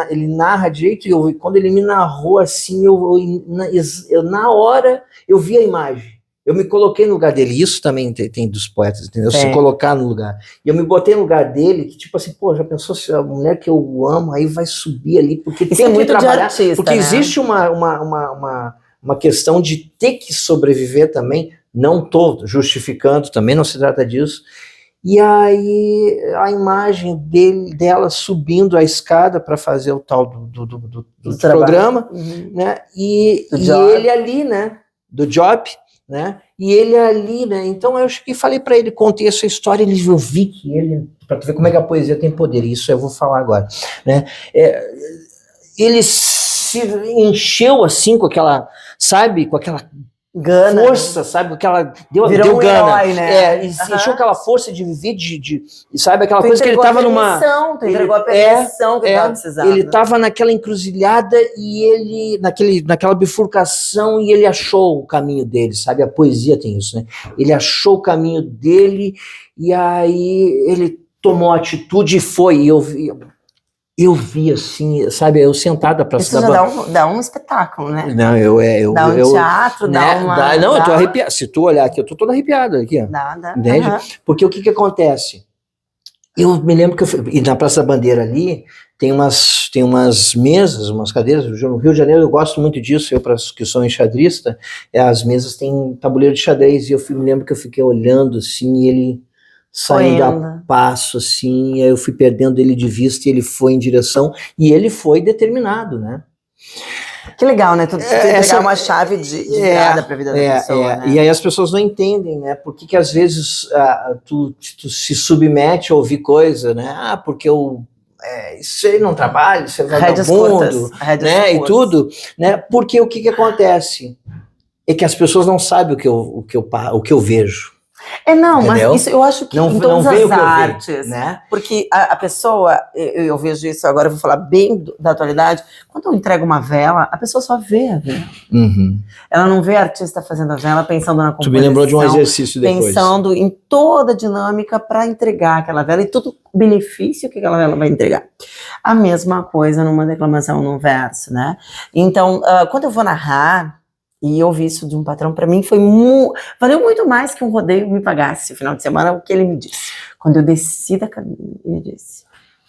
ele narra direito, e quando ele me narrou assim, eu na hora, eu vi a imagem. Eu me coloquei no lugar dele, isso também tem dos poetas, entendeu? Se colocar no lugar. E eu me botei no lugar dele, que tipo assim, pô, já pensou se a mulher que eu amo aí vai subir ali, porque isso tem muito que trabalhar, artista, porque né? Existe uma questão de ter que sobreviver também, não tô justificando, também não se trata disso. E aí a imagem dela subindo a escada para fazer o tal do programa, né? E ele ali, né? Do job, né? E ele ali, né? Então eu cheguei e falei para ele, contei essa história, eu vi que ele, para tu ver como é que a poesia tem poder, isso eu vou falar agora, né? Ele se encheu assim com aquela, sabe, com aquela gana, força, né? Sabe, com aquela deu gana, herói, né? Se encheu aquela força de viver, sabe, aquela coisa que ele tava numa... Tu entregou a permissão que ele tava precisando. Ele tava naquela encruzilhada e ele, naquela bifurcação, e ele achou o caminho dele, sabe, a poesia tem isso, né? Ele achou o caminho dele, e aí ele tomou atitude e foi, e eu vi assim, sabe, eu sentada pra... Isso já dá um espetáculo, né? Não, dá um teatro, né? Eu tô arrepiado. Se tu olhar aqui, eu tô todo arrepiado aqui, ó. Entende? Porque o que acontece? Eu me lembro que e na Praça da Bandeira ali, tem umas mesas, umas cadeiras, no Rio de Janeiro eu gosto muito disso, eu que sou enxadrista, as mesas têm tabuleiro de xadrez, e eu me lembro que eu fiquei olhando assim, e ele... saindo a passo, assim, aí eu fui perdendo ele de vista, e ele foi em direção, e ele foi determinado, né? Que legal, né? Tu entregar uma chave de virada pra vida da pessoa, né? E aí as pessoas não entendem, né? Por que às vezes tu se submete a ouvir coisa, né? Porque isso aí não trabalha, isso é vagabundo, né? E tudo, né? Porque o que acontece? É que as pessoas não sabem o que eu vejo. Não, Entendeu? mas isso eu acho que Não, em todas não veio o as que eu vi, artes, né? porque a pessoa, eu vejo isso agora, eu vou falar bem da atualidade, quando eu entrego uma vela, a pessoa só vê a vela. Uhum. Ela não vê a artista fazendo a vela, pensando na composição. Tu me lembrou de um exercício depois. Pensando em toda a dinâmica para entregar aquela vela e todo o benefício que aquela vela vai entregar. A mesma coisa numa declamação, num verso, né? Então, quando eu vou narrar, e eu ouvi isso de um patrão, para mim valeu muito mais que um rodeio me pagasse o final de semana, o que ele me disse. Quando eu desci da cabine, ele disse: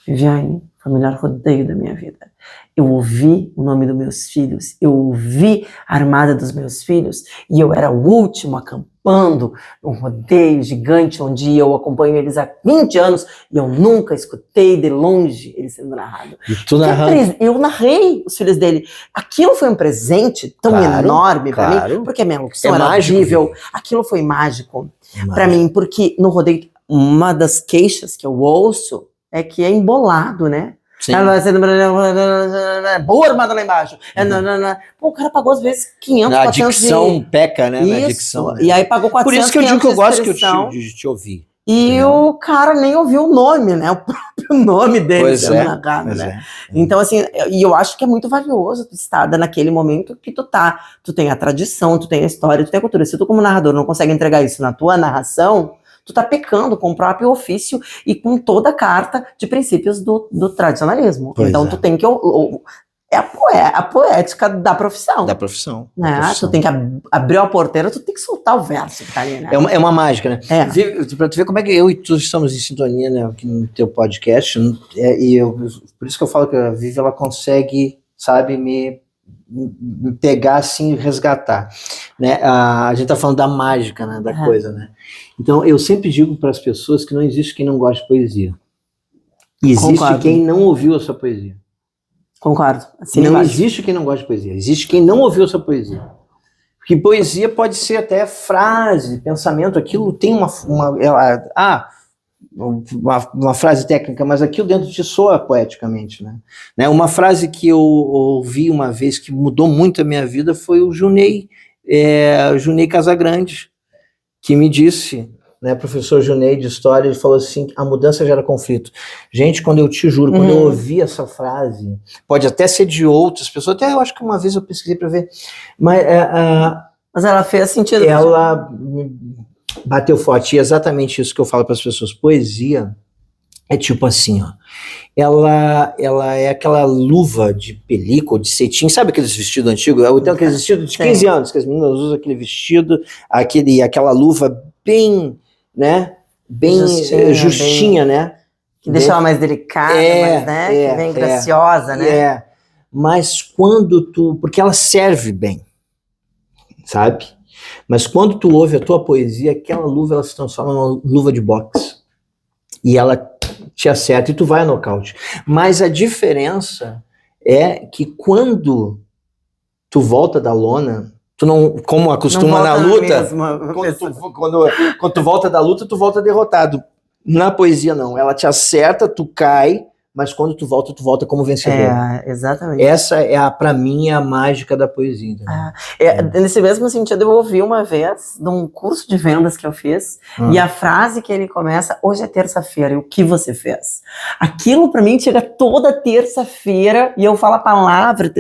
Viviane, foi o melhor rodeio da minha vida. Eu ouvi o nome dos meus filhos, eu ouvi a armada dos meus filhos, e eu era o último acampando um rodeio gigante, onde eu acompanho eles há 20 anos, e eu nunca escutei de longe ele sendo narrado. E tu narrando. Eu narrei os filhos dele. Aquilo foi um presente tão enorme para mim, porque a minha locução era horrível. Aquilo foi mágico para mim, porque no rodeio, uma das queixas que eu ouço é que é embolado, né? Sim. Boa armada lá embaixo. Pô, o cara pagou às vezes 500, A 400 dicção peca, né? Isso. Na dicção, né? E aí pagou 400, por isso que eu digo que eu gosto de te ouvir. E o cara nem ouviu o nome, né? O próprio nome dele sendo narrado, né? Então, assim, e eu acho que é muito valioso tu estar naquele momento que tu tem a tradição, tu tem a história, tu tem a cultura. Se tu como narrador não consegue entregar isso na tua narração, tu tá pecando com o próprio ofício e com toda a carta de princípios do tradicionalismo. Então tu tem que... É a poética da profissão. Da profissão. Né? Da profissão. Tu tem que abrir a porteira, tu tem que soltar o verso que tá ali, né? É uma mágica, né? Pra tu ver como é que eu e tu estamos em sintonia, né, aqui no teu podcast, por isso que eu falo que a Vivi, ela consegue, sabe, me pegar assim e resgatar, né? A gente tá falando da mágica, né, da coisa, né? Então eu sempre digo para as pessoas que não existe quem não gosta de poesia. Existe quem não ouviu a sua poesia. Concordo. Assim, não existe quem não gosta de poesia. Existe quem não ouviu a sua poesia. Porque poesia pode ser até frase, pensamento, aquilo tem uma frase técnica, mas aquilo dentro de soa poeticamente, né? Uma frase que eu ouvi uma vez que mudou muito a minha vida foi o Junei Casagrande, que me disse, né, professor Junei de História, ele falou assim, a mudança gera conflito. Gente, quando eu te juro, quando eu ouvi essa frase, pode até ser de outras pessoas, até eu acho que uma vez eu pesquisei para ver, mas ela fez sentido. Ela bateu forte, e é exatamente isso que eu falo para as pessoas. Poesia é tipo assim, ó, ela é aquela luva de película, de cetim, sabe aqueles vestidos antigos? Então aqueles vestidos de 15 anos, que as meninas usam aquele vestido, aquela luva bem, né, bem justinha, né? Que deixa ela mais delicada, que vem graciosa, né? Mas porque ela serve bem, sabe? Mas quando tu ouve a tua poesia, aquela luva, ela se transforma numa luva de boxe. E ela te acerta e tu vai a nocaute. Mas a diferença é que quando tu volta da lona, tu não, como acostuma na luta, quando tu volta da luta, tu volta derrotado. Na poesia não, ela te acerta, tu cai, mas quando tu volta como vencedor. Exatamente. Essa pra mim, é a mágica da poesia. Nesse mesmo sentido, eu ouvi uma vez, num curso de vendas que eu fiz, e a frase que ele começa, hoje é terça-feira, e o que você fez? Aquilo pra mim chega toda terça-feira, e eu falo a palavra,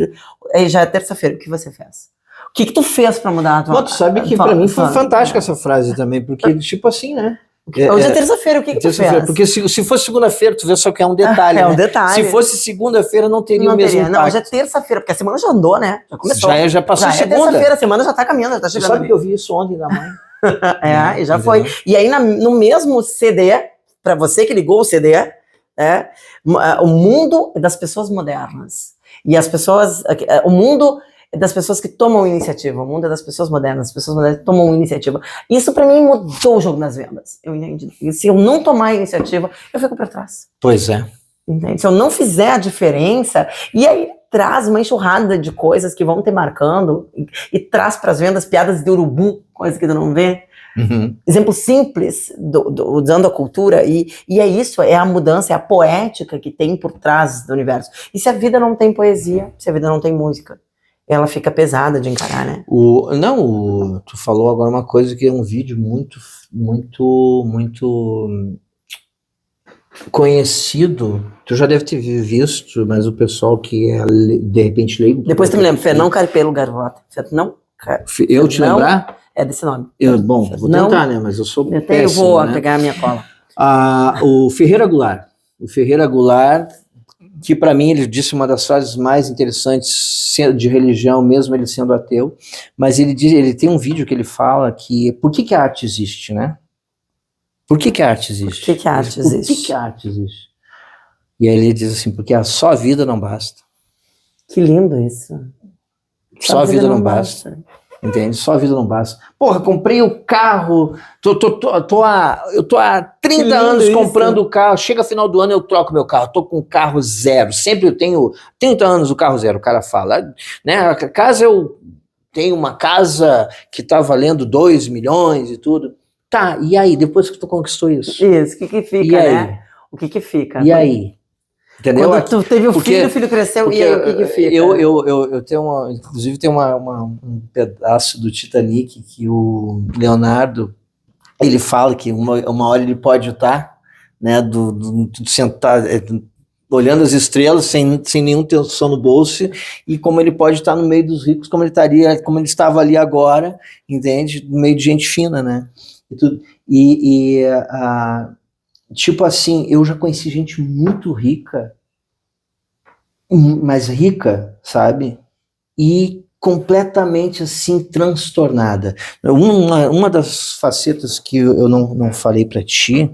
já é terça-feira, o que você fez? O que tu fez pra mudar a tua... Tu sabe que pra mim foi fantástica essa frase também, porque tipo assim, né? Hoje é terça-feira, o que tu fez? Porque se fosse segunda-feira, tu vê só que é um detalhe, um detalhe. Se fosse segunda-feira, não teria o mesmo impacto. Não, hoje é terça-feira, porque a semana já andou, né? Já começou. Já passou segunda. É terça-feira, a semana já tá caminhando, já tá chegando. Tu sabe que eu vi isso ontem da mãe? E já foi. E aí, no mesmo CD, pra você que ligou o CD, o mundo das pessoas modernas. E as pessoas... O mundo... das pessoas que tomam iniciativa, o mundo é das pessoas modernas, as pessoas modernas tomam iniciativa. Isso pra mim mudou o jogo das vendas. Eu entendi. E se eu não tomar iniciativa, eu fico pra trás. Pois é. Entende? Se eu não fizer a diferença, e aí traz uma enxurrada de coisas que vão te marcando, e traz pras vendas piadas de urubu, coisa que tu não vê. Exemplo simples, usando a cultura, e é isso, é a mudança, é a poética que tem por trás do universo. E se a vida não tem poesia, se a vida não tem música? ela fica pesada de encarar, né? Tu falou agora uma coisa que é um vídeo muito conhecido. Tu já deve ter visto, mas o pessoal que é, de repente leigo. Depois tu me lembra, Fernão Carpelo Gaivota. Fernão? Eu te lembrar? É desse nome. Vou tentar, né? Mas eu sou péssimo, eu vou né? pegar a minha cola. O Ferreira Goulart, que para mim ele disse uma das frases mais interessantes de religião, mesmo ele sendo ateu, mas ele tem um vídeo que ele fala que por que a arte existe, né? Por que a arte existe? Por que a arte existe? Por que a arte existe? E aí ele diz assim, porque só a vida não basta. Que lindo isso. Só a vida não basta. Entende? Só a vida não basta. Porra, comprei o carro, eu tô há 30 anos comprando o carro, chega final do ano eu troco meu carro, tô com o carro zero, sempre eu tenho 30 anos o carro zero, o cara fala, né, a casa eu tenho uma casa que tá valendo 2 milhões e tudo, tá, e aí, depois que tu conquistou isso? Isso, o que fica, né? O que fica? E aí? Entendeu? Quando tu teve o filho cresceu, e aí o que fica? Eu tenho inclusive tem um pedaço do Titanic que o Leonardo, ele fala que uma hora ele pode estar, né, sentar, olhando as estrelas sem nenhum tensão no bolso, e como ele pode estar no meio dos ricos, como ele estava ali agora, entende? No meio de gente fina, né? Tipo assim, eu já conheci gente muito rica, mas rica, sabe? E completamente assim transtornada. Uma das facetas que eu não falei para ti,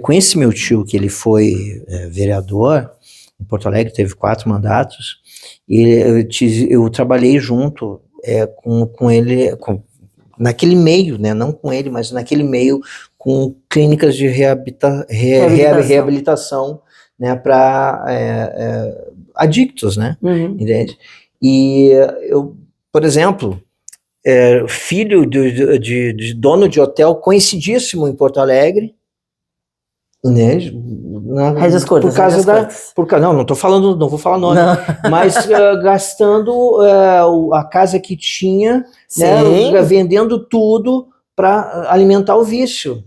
com esse meu tio, que ele foi vereador em Porto Alegre, teve 4 mandatos, eu trabalhei junto com ele, naquele meio, né? Não com ele, mas naquele meio, com clínicas de reabilitação, né, para adictos, né? Entende? E eu, por exemplo, filho de dono de hotel conhecidíssimo em Porto Alegre, né? Por causa não tô falando, não vou falar nome, mas gastando a casa que tinha, né, vendendo tudo para alimentar o vício.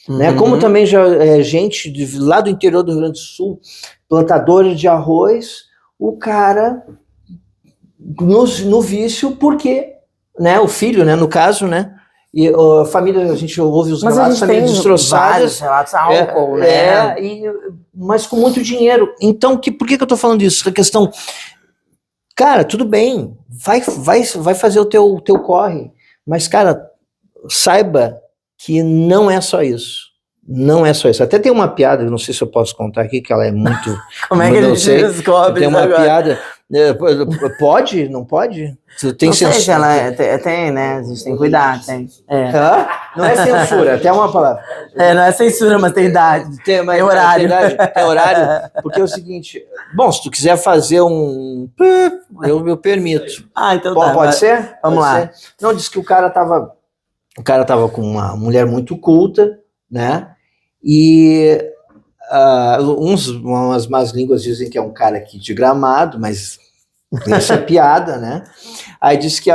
Né? Como também já gente lá do interior do Rio Grande do Sul, plantadores de arroz, o cara no vício, porque, né, o filho, né, no caso, né, e a família, a gente ouve os relatos, famílias destroçadas, relatos a álcool, né? Mas com muito dinheiro. Então, por que eu tô falando isso? A questão, cara, tudo bem, vai fazer o teu corre, mas, cara, saiba que não é só isso. Não é só isso. Até tem uma piada, não sei se eu posso contar aqui, que ela é muito... Como é que a gente descobre? Tem uma piada... Pode? Não pode? Tem não sei se ela tem, né? A gente tem que cuidar, tem. Não é censura, até uma palavra. Não é censura, mas tem idade. Tem horário. Tem horário, porque é o seguinte... Bom, se tu quiser fazer eu permito. Então tá. Pode ser? Vamos lá. Não, diz que o cara tava com uma mulher muito culta, né? E umas más línguas dizem que é um cara aqui de Gramado, mas essa é piada, né? Aí disse que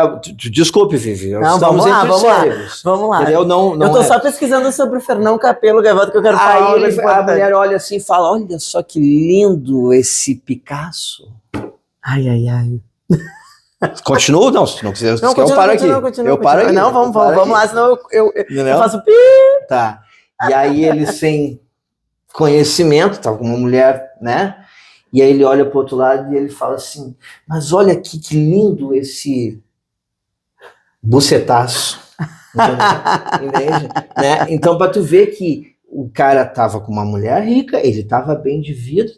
desculpe, Vivi. Vamos lá. Eu tô só pesquisando sobre o Fernão Capelo Gaivota, que eu quero falar. Aí a mulher olha assim e fala: olha só que lindo esse Picasso. Ai. Continua? Não, se não quiser, eu paro aqui. Eu paro aqui. Não, vamos lá, senão eu faço pi. Tá. E aí ele, sem conhecimento, tava com uma mulher, né? E aí ele olha pro outro lado e ele fala assim: mas olha aqui que lindo esse bucetaço. Entende? Né? Então, pra tu ver que o cara tava com uma mulher rica, ele tava bem de vida,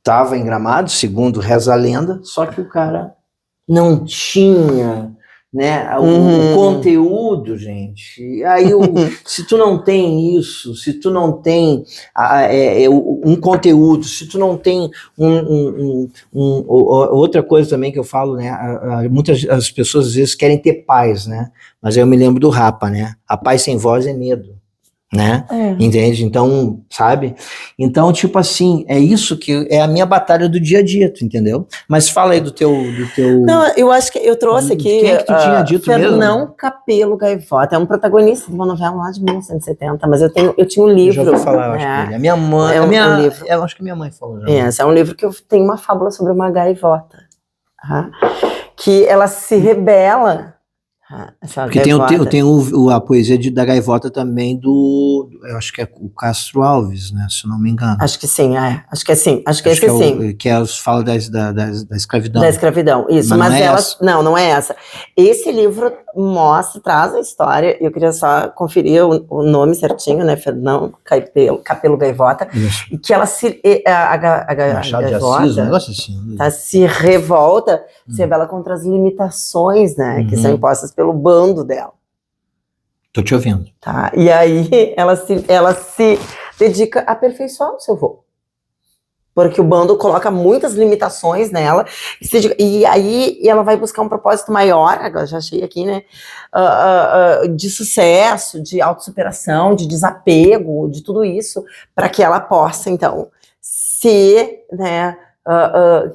tava em Gramado, segundo reza a lenda, só que o cara não tinha, né, o conteúdo, gente. E aí, se tu não tem isso, se tu não tem um conteúdo, se tu não tem outra coisa também que eu falo, né, muitas as pessoas às vezes querem ter paz, né, mas eu me lembro do Rapa, né, a paz sem voz é medo, né, entende? Então, sabe? Então, tipo assim, é isso que é a minha batalha do dia a dia, tu entendeu? Mas fala aí do teu... Não, eu acho que eu trouxe aqui Quem é que tu tinha dito Fernão mesmo? Capelo Gaivota, é um protagonista de uma novela lá de 1970, mas eu tinha um Eu livro. já vou falar, eu acho dele. A minha mãe, um livro. eu acho que minha mãe falou já. Esse é um livro que eu tenho uma fábula sobre uma gaivota, tá? Que ela se rebela. Porque tem a poesia da Gaivota também eu acho que é o Castro Alves, né, se eu não me engano. Acho que sim, acho que é sim, acho que esse sim. Que fala da escravidão. Da escravidão, isso, mas ela, não é essa. Esse livro traz a história, eu queria só conferir o nome certinho, né, Fernão Capelo Gaivota, Isso. e que ela a Machado de Gaivota, Assis, um negócio assim. tá, se rebela contra as limitações, né, que são impostas pelo bando dela. Tô te ouvindo. Tá, e aí ela se dedica a aperfeiçoar o seu voo. Porque o bando coloca muitas limitações nela, e aí ela vai buscar um propósito maior, agora já achei aqui, né, de sucesso, de autossuperação, de desapego, de tudo isso, para que ela possa, então, ser, né,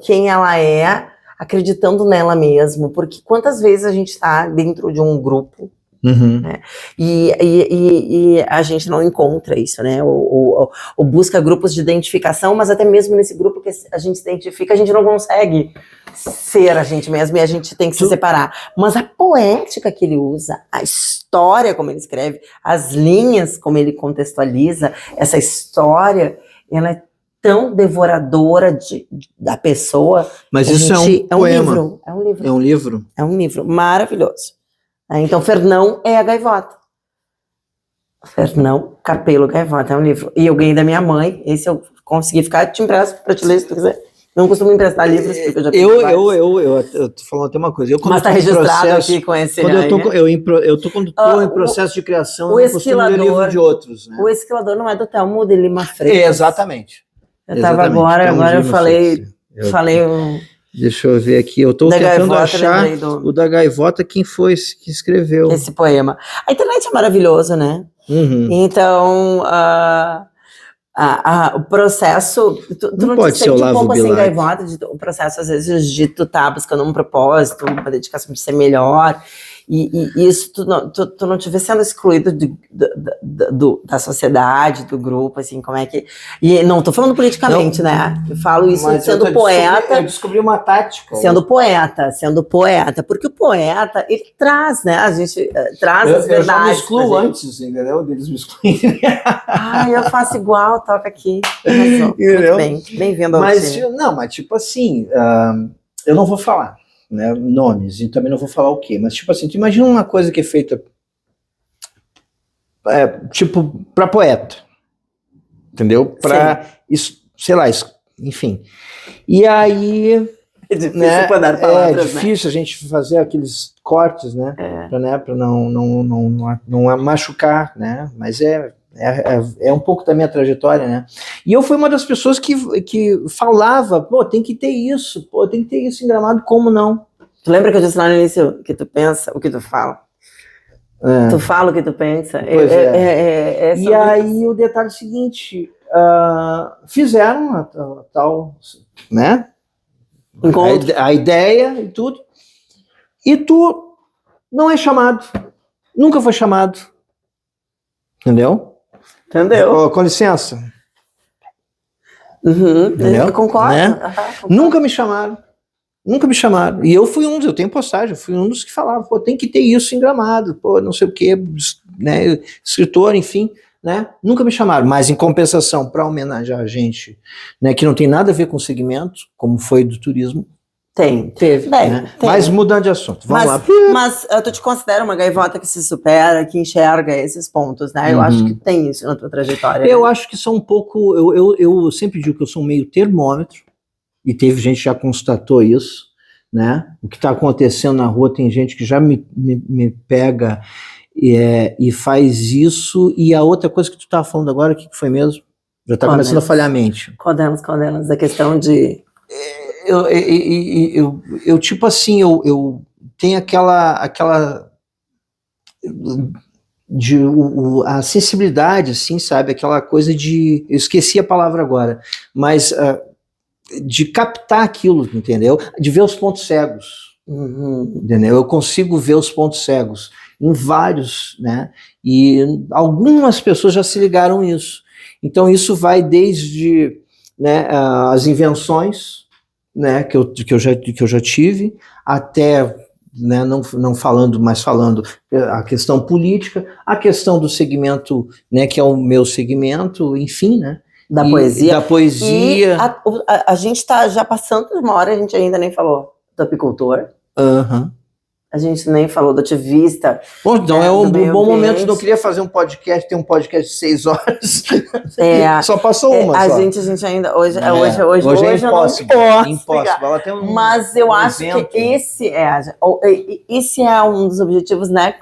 quem ela é, acreditando nela mesma, porque quantas vezes a gente está dentro de um grupo, né? E a gente não encontra isso, né? Ou busca grupos de identificação, mas até mesmo nesse grupo que a gente se identifica, a gente não consegue ser a gente mesmo e a gente tem que se separar. Mas a poética que ele usa, a história como ele escreve, as linhas como ele contextualiza essa história, ela é tão devoradora da pessoa. Mas isso é um poema. É um livro. É um livro? É um livro maravilhoso. Então, Fernão é a Gaivota. Fernão Capelo Gaivota é um livro. E eu ganhei da minha mãe. Esse eu consegui ficar, te empresto pra te ler se tu quiser. Não costumo emprestar livros, porque eu já eu tô falando até uma coisa. Mas tá registrado aqui com esse... Quando eu tô em processo de criação, eu não costumo ler livro de outros. Né? O Esquilador não é do Thelmo de Lima Freitas. Exatamente. Eu tava agora eu falei... Deixa eu ver aqui, eu estou tentando achar o da Gaivota, quem foi que escreveu. Esse poema. A internet é maravilhoso, né? Então, o processo... Tu não pode ser o Olavo Bilac. Gaivota, o processo, às vezes, de tu tá buscando um propósito, uma dedicação de ser melhor, e isso tu não te vê sendo excluído da sociedade, do grupo, assim, como é que... E não tô falando politicamente, né? Eu falo isso sendo poeta... Eu descobri uma tática. Sendo poeta, porque o poeta, ele traz, né? A gente traz as verdades. Eu já me excluo antes, entendeu? Deles me excluírem. Eu faço igual, toca aqui. Muito bem, bem-vindo ao time. Não, mas tipo assim, eu não vou falar, né, nomes, e também não vou falar o quê, mas tipo assim, tu imagina uma coisa que é feita tipo, pra poeta, entendeu? Pra, sei lá, enfim. E aí... É difícil parar palavras, difícil, né? A gente fazer aqueles cortes, né? Pra não machucar, né? Mas é um pouco da minha trajetória, né? E eu fui uma das pessoas que falava, tem que ter isso em Gramado, como não? Tu lembra que eu disse lá no início que tu pensa o que tu fala? Tu fala o que tu pensa. E aí o detalhe é o seguinte, fizeram a tal, né? A ideia e tudo, e tu não é chamado, nunca foi chamado, entendeu? Com licença. Eu concordo. Né? Nunca me chamaram, e eu fui eu tenho postagem, eu fui um dos que falava, tem que ter isso em Gramado, não sei o que, né, escritor, enfim, né, nunca me chamaram, mas em compensação, para homenagear a gente, né, que não tem nada a ver com o segmento, como foi do turismo, teve, né? Mas mudando de assunto, vamos lá. Mas tu te considera uma gaivota que se supera, que enxerga esses pontos, né? Eu acho que tem isso na tua trajetória. Eu acho que são um pouco, eu sempre digo que eu sou meio termômetro, e teve gente que já constatou isso, né? O que está acontecendo na rua, tem gente que já me pega e faz isso, e a outra coisa que tu estava falando agora, o que foi mesmo? Já está começando a falhar a mente. Qual delas? A questão de... Eu tipo assim, eu tenho aquela a sensibilidade, assim, sabe? Aquela coisa de... Eu esqueci a palavra agora, mas de captar aquilo, entendeu? De ver os pontos cegos, entendeu? Eu consigo ver os pontos cegos em vários, né? E algumas pessoas já se ligaram nisso. Então isso vai desde, né, as invenções, né, que eu já tive, até, né, não falando, mas falando a questão política, a questão do segmento, né, que é o meu segmento, enfim, né, Da poesia. Da poesia. E a gente está já passando de uma hora, a gente ainda nem falou do apicultor. A gente nem falou do ativista. Bom, então é um bom momento. Não queria fazer um podcast, tem um podcast de 6 horas. Só passou uma. A gente ainda. Hoje é impossível. Ela tem mas eu acho que esse é um dos objetivos, né?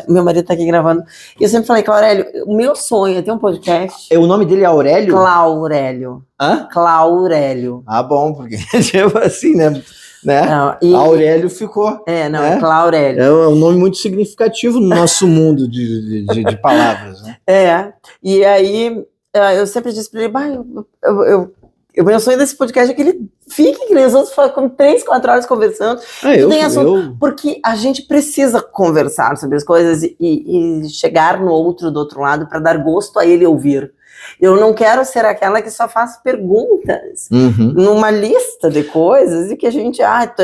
Meu marido tá aqui gravando. E eu sempre falei, Aurélio, o meu sonho é ter um podcast. O nome dele é Aurélio? Claurélio. Hã? Claurélio. Ah, bom, porque tipo assim, né? Não, Aurélio ficou. É Claurélio. É um nome muito significativo no nosso mundo de palavras, né? E aí eu sempre disse pra ele, meu sonho desse podcast é que ele fique que nós outros com 3, 4 horas conversando. Porque a gente precisa conversar sobre as coisas e chegar no outro do outro lado para dar gosto a ele ouvir. Eu não quero ser aquela que só faz perguntas numa lista de coisas e que a gente,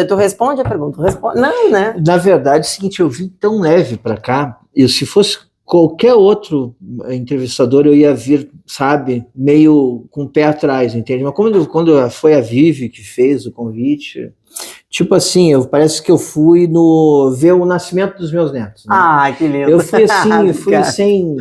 tu responde a pergunta, não, né? Na verdade, é o seguinte, eu vim tão leve para cá, se fosse qualquer outro entrevistador, eu ia vir, sabe, meio com o pé atrás, entende? Mas quando foi a Vivi que fez o convite, tipo assim, parece que eu fui ver o nascimento dos meus netos. Né? Que lindo. Eu fui assim, sem...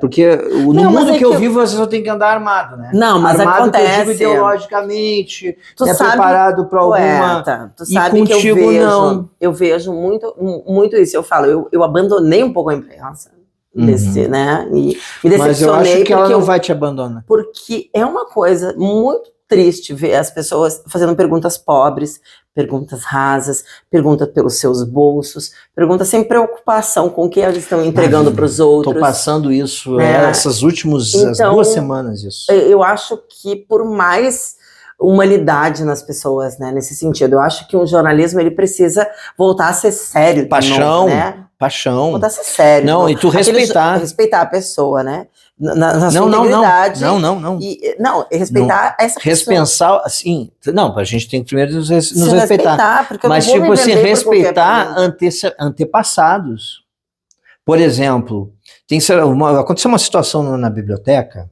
porque no mundo que eu vivo, você só tem que andar armado, né? Não, mas armado acontece. Que eu digo ideologicamente, sabe, preparado para alguma... Tu sabe e contigo, que não. Eu vejo muito isso. Eu falo, eu abandonei um pouco a imprensa. Né? E me decepcionei. Mas eu acho que ela não vai te abandonar. Porque é uma coisa muito triste ver as pessoas fazendo perguntas pobres, perguntas rasas, perguntas pelos seus bolsos, perguntas sem preocupação com o que elas estão entregando para os outros. Estou passando isso essas últimas 2 semanas. Isso. Eu acho que por mais humanidade nas pessoas, né, nesse sentido, eu acho que o jornalismo ele precisa voltar a ser sério. Paixão, né? Paixão. Voltar a ser sério. Não, e tu respeitar. Respeitar a pessoa, né? Na sua integridade. Não. Respeitar essa pessoa. Respensar, assim, a gente tem que primeiro nos respeitar. Porque eu mas, não vou tipo assim, respeitar antepassados. Por exemplo, aconteceu uma situação na biblioteca,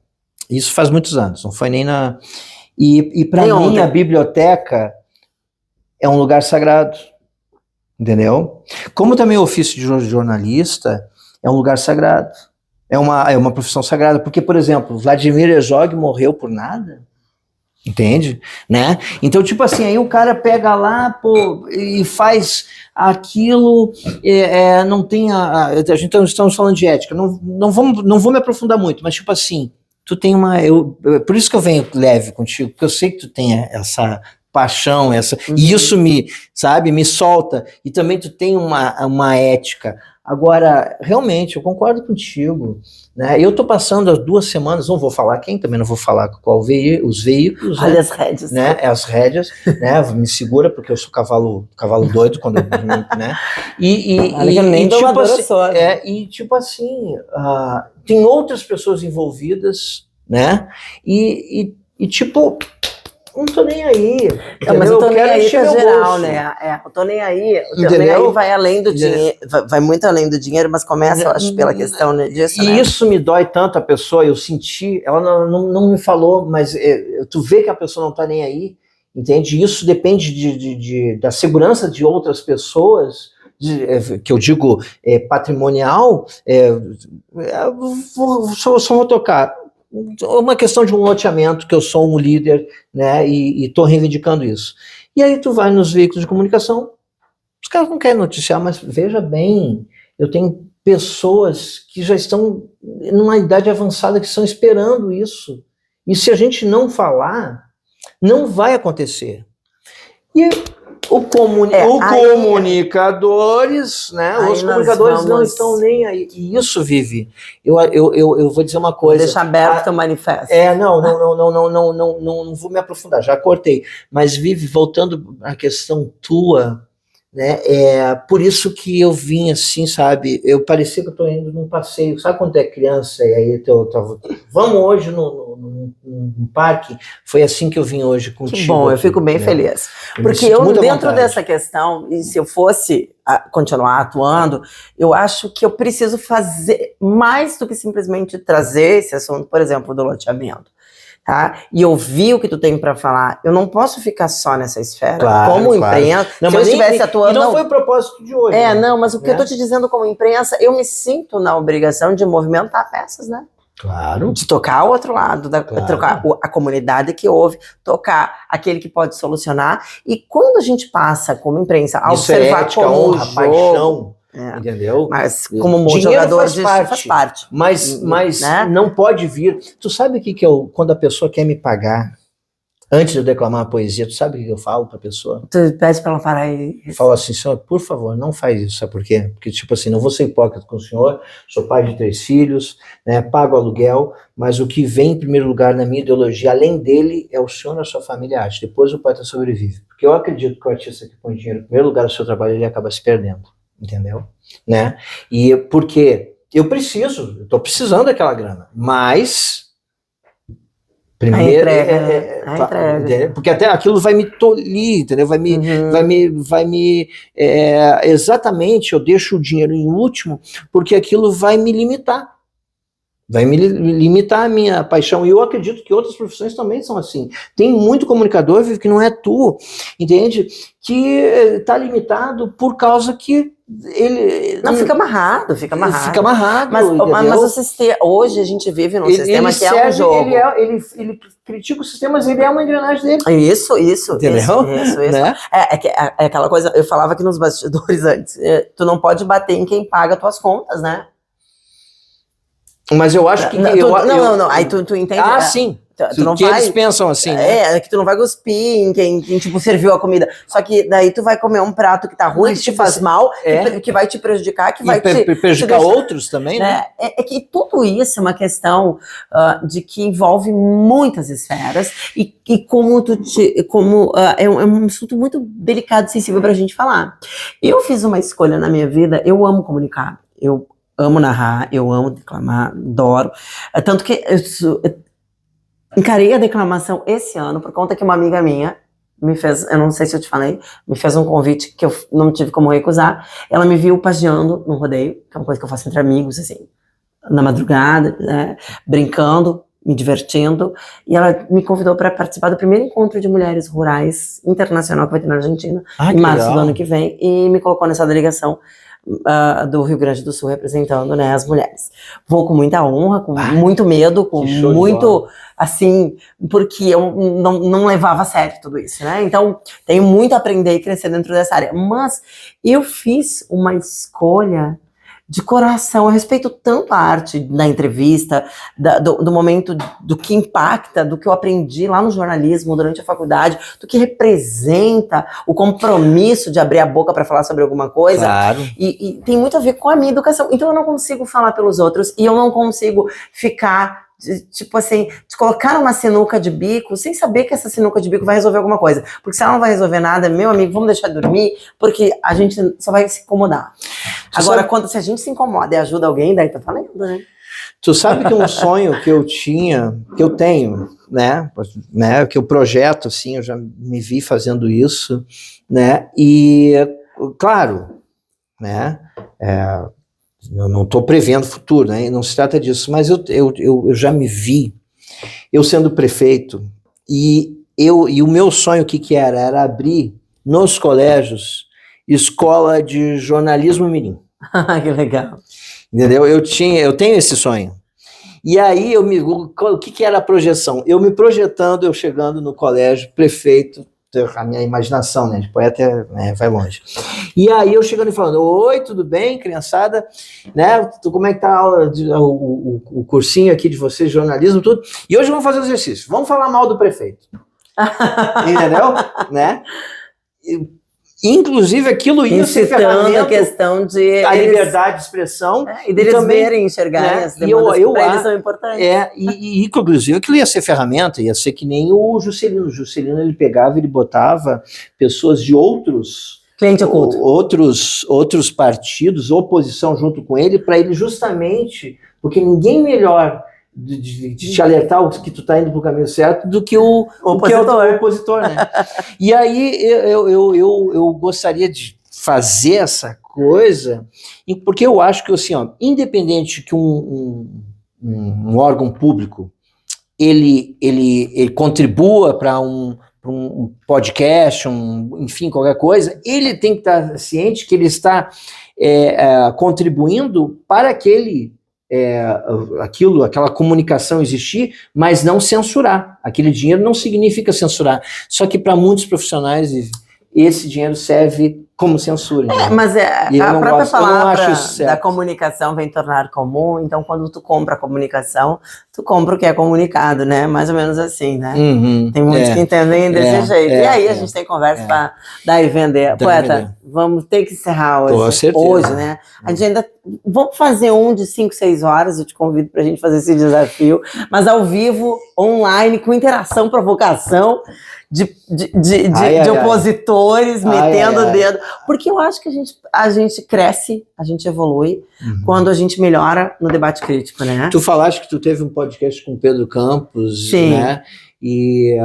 isso faz muitos anos, não foi nem na... E para mim, a biblioteca é um lugar sagrado, entendeu? Como também o ofício de jornalista é um lugar sagrado. É uma profissão sagrada, porque, por exemplo, Vladimir Herzog morreu por nada, entende? Né? Então, tipo assim, aí o cara pega lá, e faz aquilo, não tem a gente estamos falando de ética, não vou me aprofundar muito, mas tipo assim, tu tem por isso que eu venho leve contigo, porque eu sei que tu tem essa paixão, e isso me solta, e também tu tem uma ética. Agora, realmente, eu concordo contigo, né? Eu tô passando as 2 semanas, não vou falar quem, também não vou falar qual os veículos. Olha, né? As rédeas. Né? As rédeas, né? Me segura, porque eu sou cavalo doido, quando né? Tipo assim, tem outras pessoas envolvidas, né? Tipo... não tô nem aí. Mas eu tô nem aí pra geral, né? Eu tô nem aí. O teu nem aí vai além do dinheiro, vai muito além do dinheiro, mas começa, eu acho, pela questão disso, e isso me dói tanto a pessoa, eu senti, ela não me falou, mas tu vê que a pessoa não tá nem aí, entende? Isso depende da segurança de outras pessoas, que eu digo patrimonial, só vou tocar. Uma questão de um loteamento, que eu sou um líder, né, e estou reivindicando isso. E aí tu vai nos veículos de comunicação, os caras não querem noticiar, mas veja bem, eu tenho pessoas que já estão numa idade avançada que estão esperando isso. E se a gente não falar, não vai acontecer. E comunicadores, né? Aí Os nós comunicadores não vamos- estão nem aí. E isso, Vivi, eu vou dizer uma coisa. Deixa aberto teu manifesto. Não vou me aprofundar, já cortei. Mas, Vivi, voltando à questão tua, né? É por isso que eu vim assim, sabe? Eu parecia que eu tô indo num passeio. Sabe quando é criança e aí vamos hoje num parque? Foi assim que eu vim hoje contigo. Que bom, eu aqui, fico bem né? feliz. Eu me Porque sinto muito à dentro vontade. dessa questão, e se eu fosse continuar atuando, eu acho que eu preciso fazer mais do que simplesmente trazer esse assunto, por exemplo, do loteamento. Tá? E ouvir o que tu tem para falar. Eu não posso ficar só nessa esfera. Claro, como claro. imprensa, Não, se eu mas estivesse e atuando. não foi o propósito de hoje. É, né? não, mas o que Né? eu tô te dizendo como imprensa, eu me sinto na obrigação de movimentar peças, né? Claro. De tocar o outro lado, Claro. tocar a comunidade que ouve, tocar aquele que pode solucionar. E quando a gente passa como imprensa a Isso é observar ética, como honra, jogo, paixão, é, entendeu? mas como um Dinheiro jogador faz de parte. faz parte. Mas Né? não pode vir. Tu sabe o que eu, quando a pessoa quer me pagar, antes de eu declamar a poesia, tu sabe o que eu falo pra pessoa? Tu pede pra ela parar e. Eu falo assim, senhor, por favor, não faz isso, sabe por quê? Porque, tipo assim, não vou ser hipócrita com o senhor, sou pai de 3 filhos, né, pago aluguel, mas o que vem em primeiro lugar na minha ideologia, além dele, é o senhor e a sua família arte, depois o poeta sobrevive. Porque eu acredito que o artista que põe dinheiro em primeiro lugar no seu trabalho, ele acaba se perdendo, entendeu? Né? E porque eu tô precisando daquela grana, mas... Primeiro, A entrega. porque até aquilo vai me tolir, entendeu? Exatamente, eu deixo o dinheiro em último, porque aquilo vai me limitar. Vai me limitar a minha paixão. E eu acredito que outras profissões também são assim. Tem muito comunicador, Vivi, que não é tu, entende? Que está limitado por causa que ele... Não, fica amarrado. Fica amarrado, Mas entendeu? o sistema, hoje a gente vive num sistema que é um jogo. Ele critica o sistema, mas ele é uma engrenagem dele. Isso. Entendeu? Isso. Né? É aquela coisa, eu falava aqui nos bastidores antes, tu não pode bater em quem paga tuas contas, né? Mas eu acho que... Não, aí tu entende? Ah, sim. Tu não que vai, eles pensam assim, né? É que tu não vai cuspir em quem tipo, serviu a comida. Só que daí tu vai comer um prato que tá ruim, Mas, que te tipo, faz mal, é. que vai te prejudicar, que E vai te prejudicar deixar, outros também, né? É que tudo isso é uma questão de que envolve muitas esferas e é um assunto muito delicado e sensível pra gente falar. Eu fiz uma escolha na minha vida, eu amo comunicar, eu amo narrar, eu amo declamar, adoro. Tanto que eu encarei a declamação esse ano por conta que uma amiga minha me fez, eu não sei se eu te falei, me fez um convite que eu não tive como recusar. Ela me viu pageando no rodeio, que é uma coisa que eu faço entre amigos, assim, na madrugada, né, brincando, me divertindo, e ela me convidou para participar do primeiro encontro de mulheres rurais internacional que vai ter na Argentina, em março do ano que vem, e me colocou nessa delegação do Rio Grande do Sul representando, né, as mulheres. Vou com muita honra, com muito medo, com muito, assim, porque eu não levava a sério tudo isso, né? Então, tenho muito a aprender e crescer dentro dessa área. Mas eu fiz uma escolha de coração. Eu respeito tanto a arte da entrevista, do momento, do que impacta, do que eu aprendi lá no jornalismo, durante a faculdade, do que representa o compromisso de abrir a boca para falar sobre alguma coisa. Claro. E tem muito a ver com a minha educação. Então eu não consigo falar pelos outros e eu não consigo ficar... tipo assim, de colocar numa sinuca de bico sem saber que essa sinuca de bico vai resolver alguma coisa. Porque se ela não vai resolver nada, meu amigo, vamos deixar de dormir, porque a gente só vai se incomodar. Agora, se a gente se incomoda e ajuda alguém, daí tá falando, né? Tu sabe que um sonho que eu tinha, que eu tenho, né, que eu projeto, assim, eu já me vi fazendo isso, né, e, claro, né, eu não estou prevendo o futuro, né? Não se trata disso, mas eu já me vi, eu sendo prefeito, e o meu sonho o que era? Era abrir nos colégios escola de jornalismo mirim. Que legal. Entendeu? Eu tenho esse sonho. E aí o que era a projeção? Eu me projetando, eu chegando no colégio, prefeito, a minha imaginação, né, de poeta vai longe. E aí eu chegando e falando, oi, tudo bem, criançada, né, como é que tá o cursinho aqui de vocês, jornalismo, tudo, e hoje vamos fazer o exercício, vamos falar mal do prefeito. Entendeu? Né? Inclusive, aquilo ia ser incitando a ferramenta, questão de a liberdade de expressão. e deles também, verem, enxergarem né, as demandas que para eles são importantes. Inclusive, aquilo ia ser ferramenta, ia ser que nem o Juscelino. O Juscelino, ele pegava, ele botava pessoas de Cliente oculto. outros partidos, oposição junto com ele, para ele justamente, porque ninguém melhor de te alertar que tu tá indo pro caminho certo do que o opositor, né? E aí eu gostaria de fazer essa coisa, porque eu acho que, assim, ó, independente que um órgão público ele contribua para um podcast, enfim, qualquer coisa, ele tem que estar ciente que ele está contribuindo para aquela comunicação existir, mas não censurar. Aquele dinheiro não significa censurar. Só que para muitos profissionais esse dinheiro serve como censura. Mas a própria palavra da comunicação vem tornar comum, então quando tu compra a comunicação, tu compra o que é comunicado, né? Mais ou menos assim, né? Tem muitos que entendem desse jeito. E aí a gente tem conversa para dar e vender. Poeta, vamos ter que encerrar hoje. Com certeza. Hoje, né? A gente ainda... Vamos fazer um de 5, 6 horas, eu te convido pra gente fazer esse desafio, mas ao vivo, online, com interação, provocação, de opositores metendo o dedo, porque eu acho que a gente cresce, a gente evolui quando a gente melhora no debate crítico, né? Tu falaste que tu teve um podcast com o Pedro Campos, né? E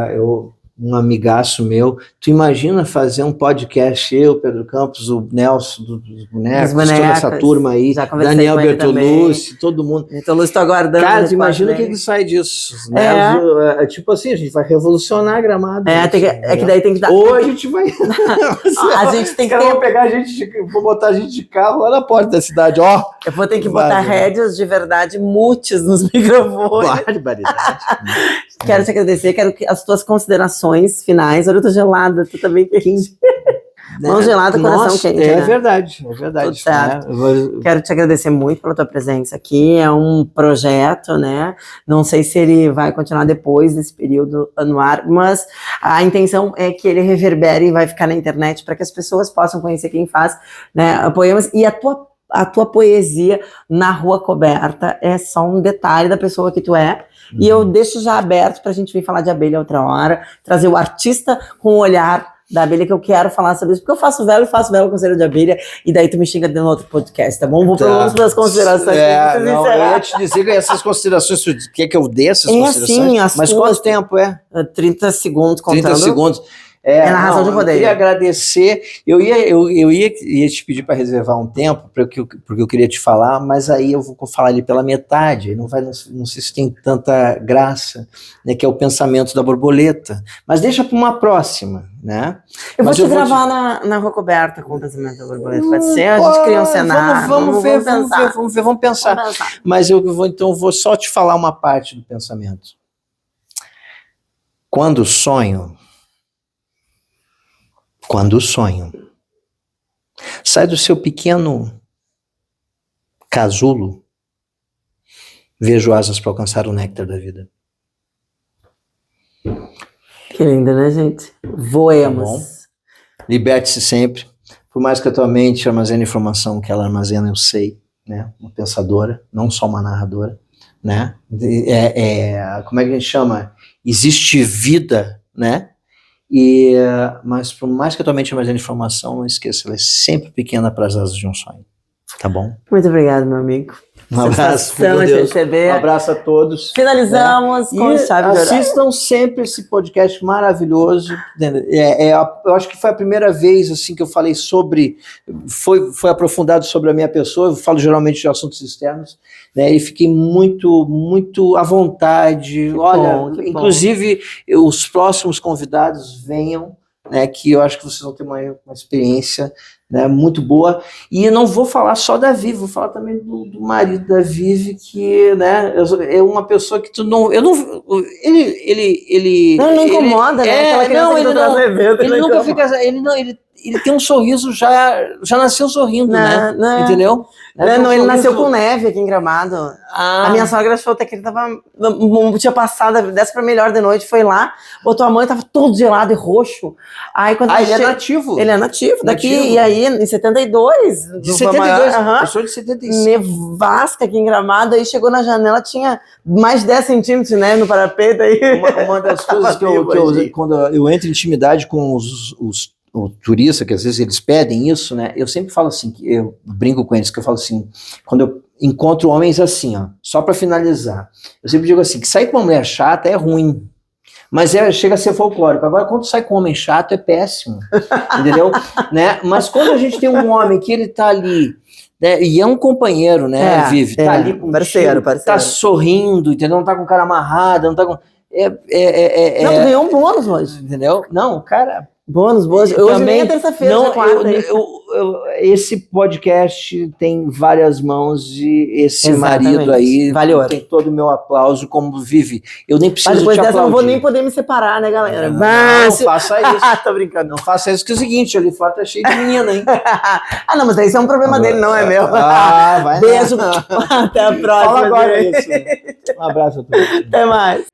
um amigaço meu, tu imagina fazer um podcast, eu, Pedro Campos, o Nelson dos Bonecos, toda essa turma aí, Daniel Bertolucci, todo mundo. Bertolucci, tô aguardando. Cara, tu imagina o que sai disso, né? Tipo assim, a gente vai revolucionar Gramado. Que daí tem que dar... Ou a gente vai... a gente tem que ter... Vou botar a gente de carro lá na porta da cidade, ó. Eu vou ter que botar rédeas de verdade mutes nos microfones. Barbaridade. Quero te agradecer, quero que as tuas considerações finais. Olha, eu tô gelada, tu também quente. Mão gelada, coração quente. É verdade. Tudo certo. Quero te agradecer muito pela tua presença aqui. É um projeto, né? Não sei se ele vai continuar depois desse período no ar, mas a intenção é que ele reverbere e vai ficar na internet para que as pessoas possam conhecer quem faz, né, poemas. E a tua poesia na Rua Coberta é só um detalhe da pessoa que tu é. E eu deixo já aberto pra gente vir falar de abelha outra hora, trazer o artista com o olhar da abelha, que eu quero falar sobre isso, porque eu faço velo com cera de abelha, e daí tu me xinga dentro do outro podcast, tá bom? Vou pelo das considerações. Eu ia te dizer que essas considerações, tu quer que eu dê essas considerações? Sim, mas quanto tempo é? 30 segundos contando. 30 segundos. Na razão de poder. Eu queria agradecer, eu ia te pedir para reservar um tempo, porque eu queria te falar, mas aí eu vou falar ali pela metade, não sei se tem tanta graça, né, que é o pensamento da borboleta, mas deixa para uma próxima, né? Eu vou te gravar na Rua Coberta com o pensamento da borboleta, pode ser? A gente cria um cenário. Vamos pensar. Mas eu vou só te falar uma parte do pensamento. Quando sonho, sai do seu pequeno casulo, vejo asas para alcançar o néctar da vida. Que linda, né, gente? Voemos. Tá, liberte-se sempre, por mais que a tua mente armazene informação que ela armazena, eu sei, né? Uma pensadora, não só uma narradora, né? Como é que a gente chama? Existe vida, né? Mas por mais que a tua mente armazene informação, não esqueça, ela é sempre pequena para as asas de um sonho. Tá bom? Muito obrigado, meu amigo. Um abraço, meu Deus. Um abraço a todos. Finalizamos com chave de ouro. Assistam sempre esse podcast maravilhoso. Eu acho que foi a primeira vez assim que eu falei foi aprofundado sobre a minha pessoa. Eu falo geralmente de assuntos externos, né? E fiquei muito, muito à vontade. Inclusive os próximos convidados venham, né? Que eu acho que vocês vão ter uma experiência, né, muito boa. E não vou falar só da Vivi, vou falar também do marido da Vivi, que, né, é uma pessoa que ele não incomoda, né? Ele ele tem um sorriso, já nasceu sorrindo, né? Né? Entendeu? Não, ele nasceu com neve aqui em Gramado. Ah, A minha sogra achou até que ele tinha passado, dessa pra melhor de noite, foi lá, botou a mão e tava todo gelado e roxo. Aí quando ele é nativo. Ele é nativo daqui, Nativo. E aí em 72. De 72, Aham. eu sou de 75. Nevasca aqui em Gramado, aí chegou na janela, tinha mais 10 centímetros, né, no parapeito aí. Uma das coisas quando eu entro em intimidade com o turista, que às vezes eles pedem isso, né? Eu sempre falo assim, que eu brinco com eles, que eu falo assim, quando eu encontro homens assim, ó, só para finalizar, eu sempre digo assim, que sair com uma mulher chata é ruim, mas chega a ser folclórico. Agora, quando sai com um homem chato, é péssimo, entendeu? Né? Mas quando a gente tem um homem que ele tá ali, né, e é um companheiro, né, Vivi, tá ali com parceiro. Tá sorrindo, entendeu? Não tá com o cara amarrado, não tá com... Não, tu ganhou um bônus hoje. Entendeu? Não, o cara... Bônus. Hoje nem é terça-feira, não, é quarta. Esse podcast tem várias mãos e esse Exatamente. marido aí Valeu. tem todo o meu aplauso, como Vive. Eu nem preciso Mas depois te dessa eu aplaudir. não vou nem poder me separar, né, galera? Não faça isso. Tô brincando. Não faça isso, que é o seguinte, ali fora tá cheio de menina, hein? Não, mas isso é um problema dele, não é meu. Vai Beijo. Até a próxima. Fala agora gente. isso. Um abraço a todos. Até mais.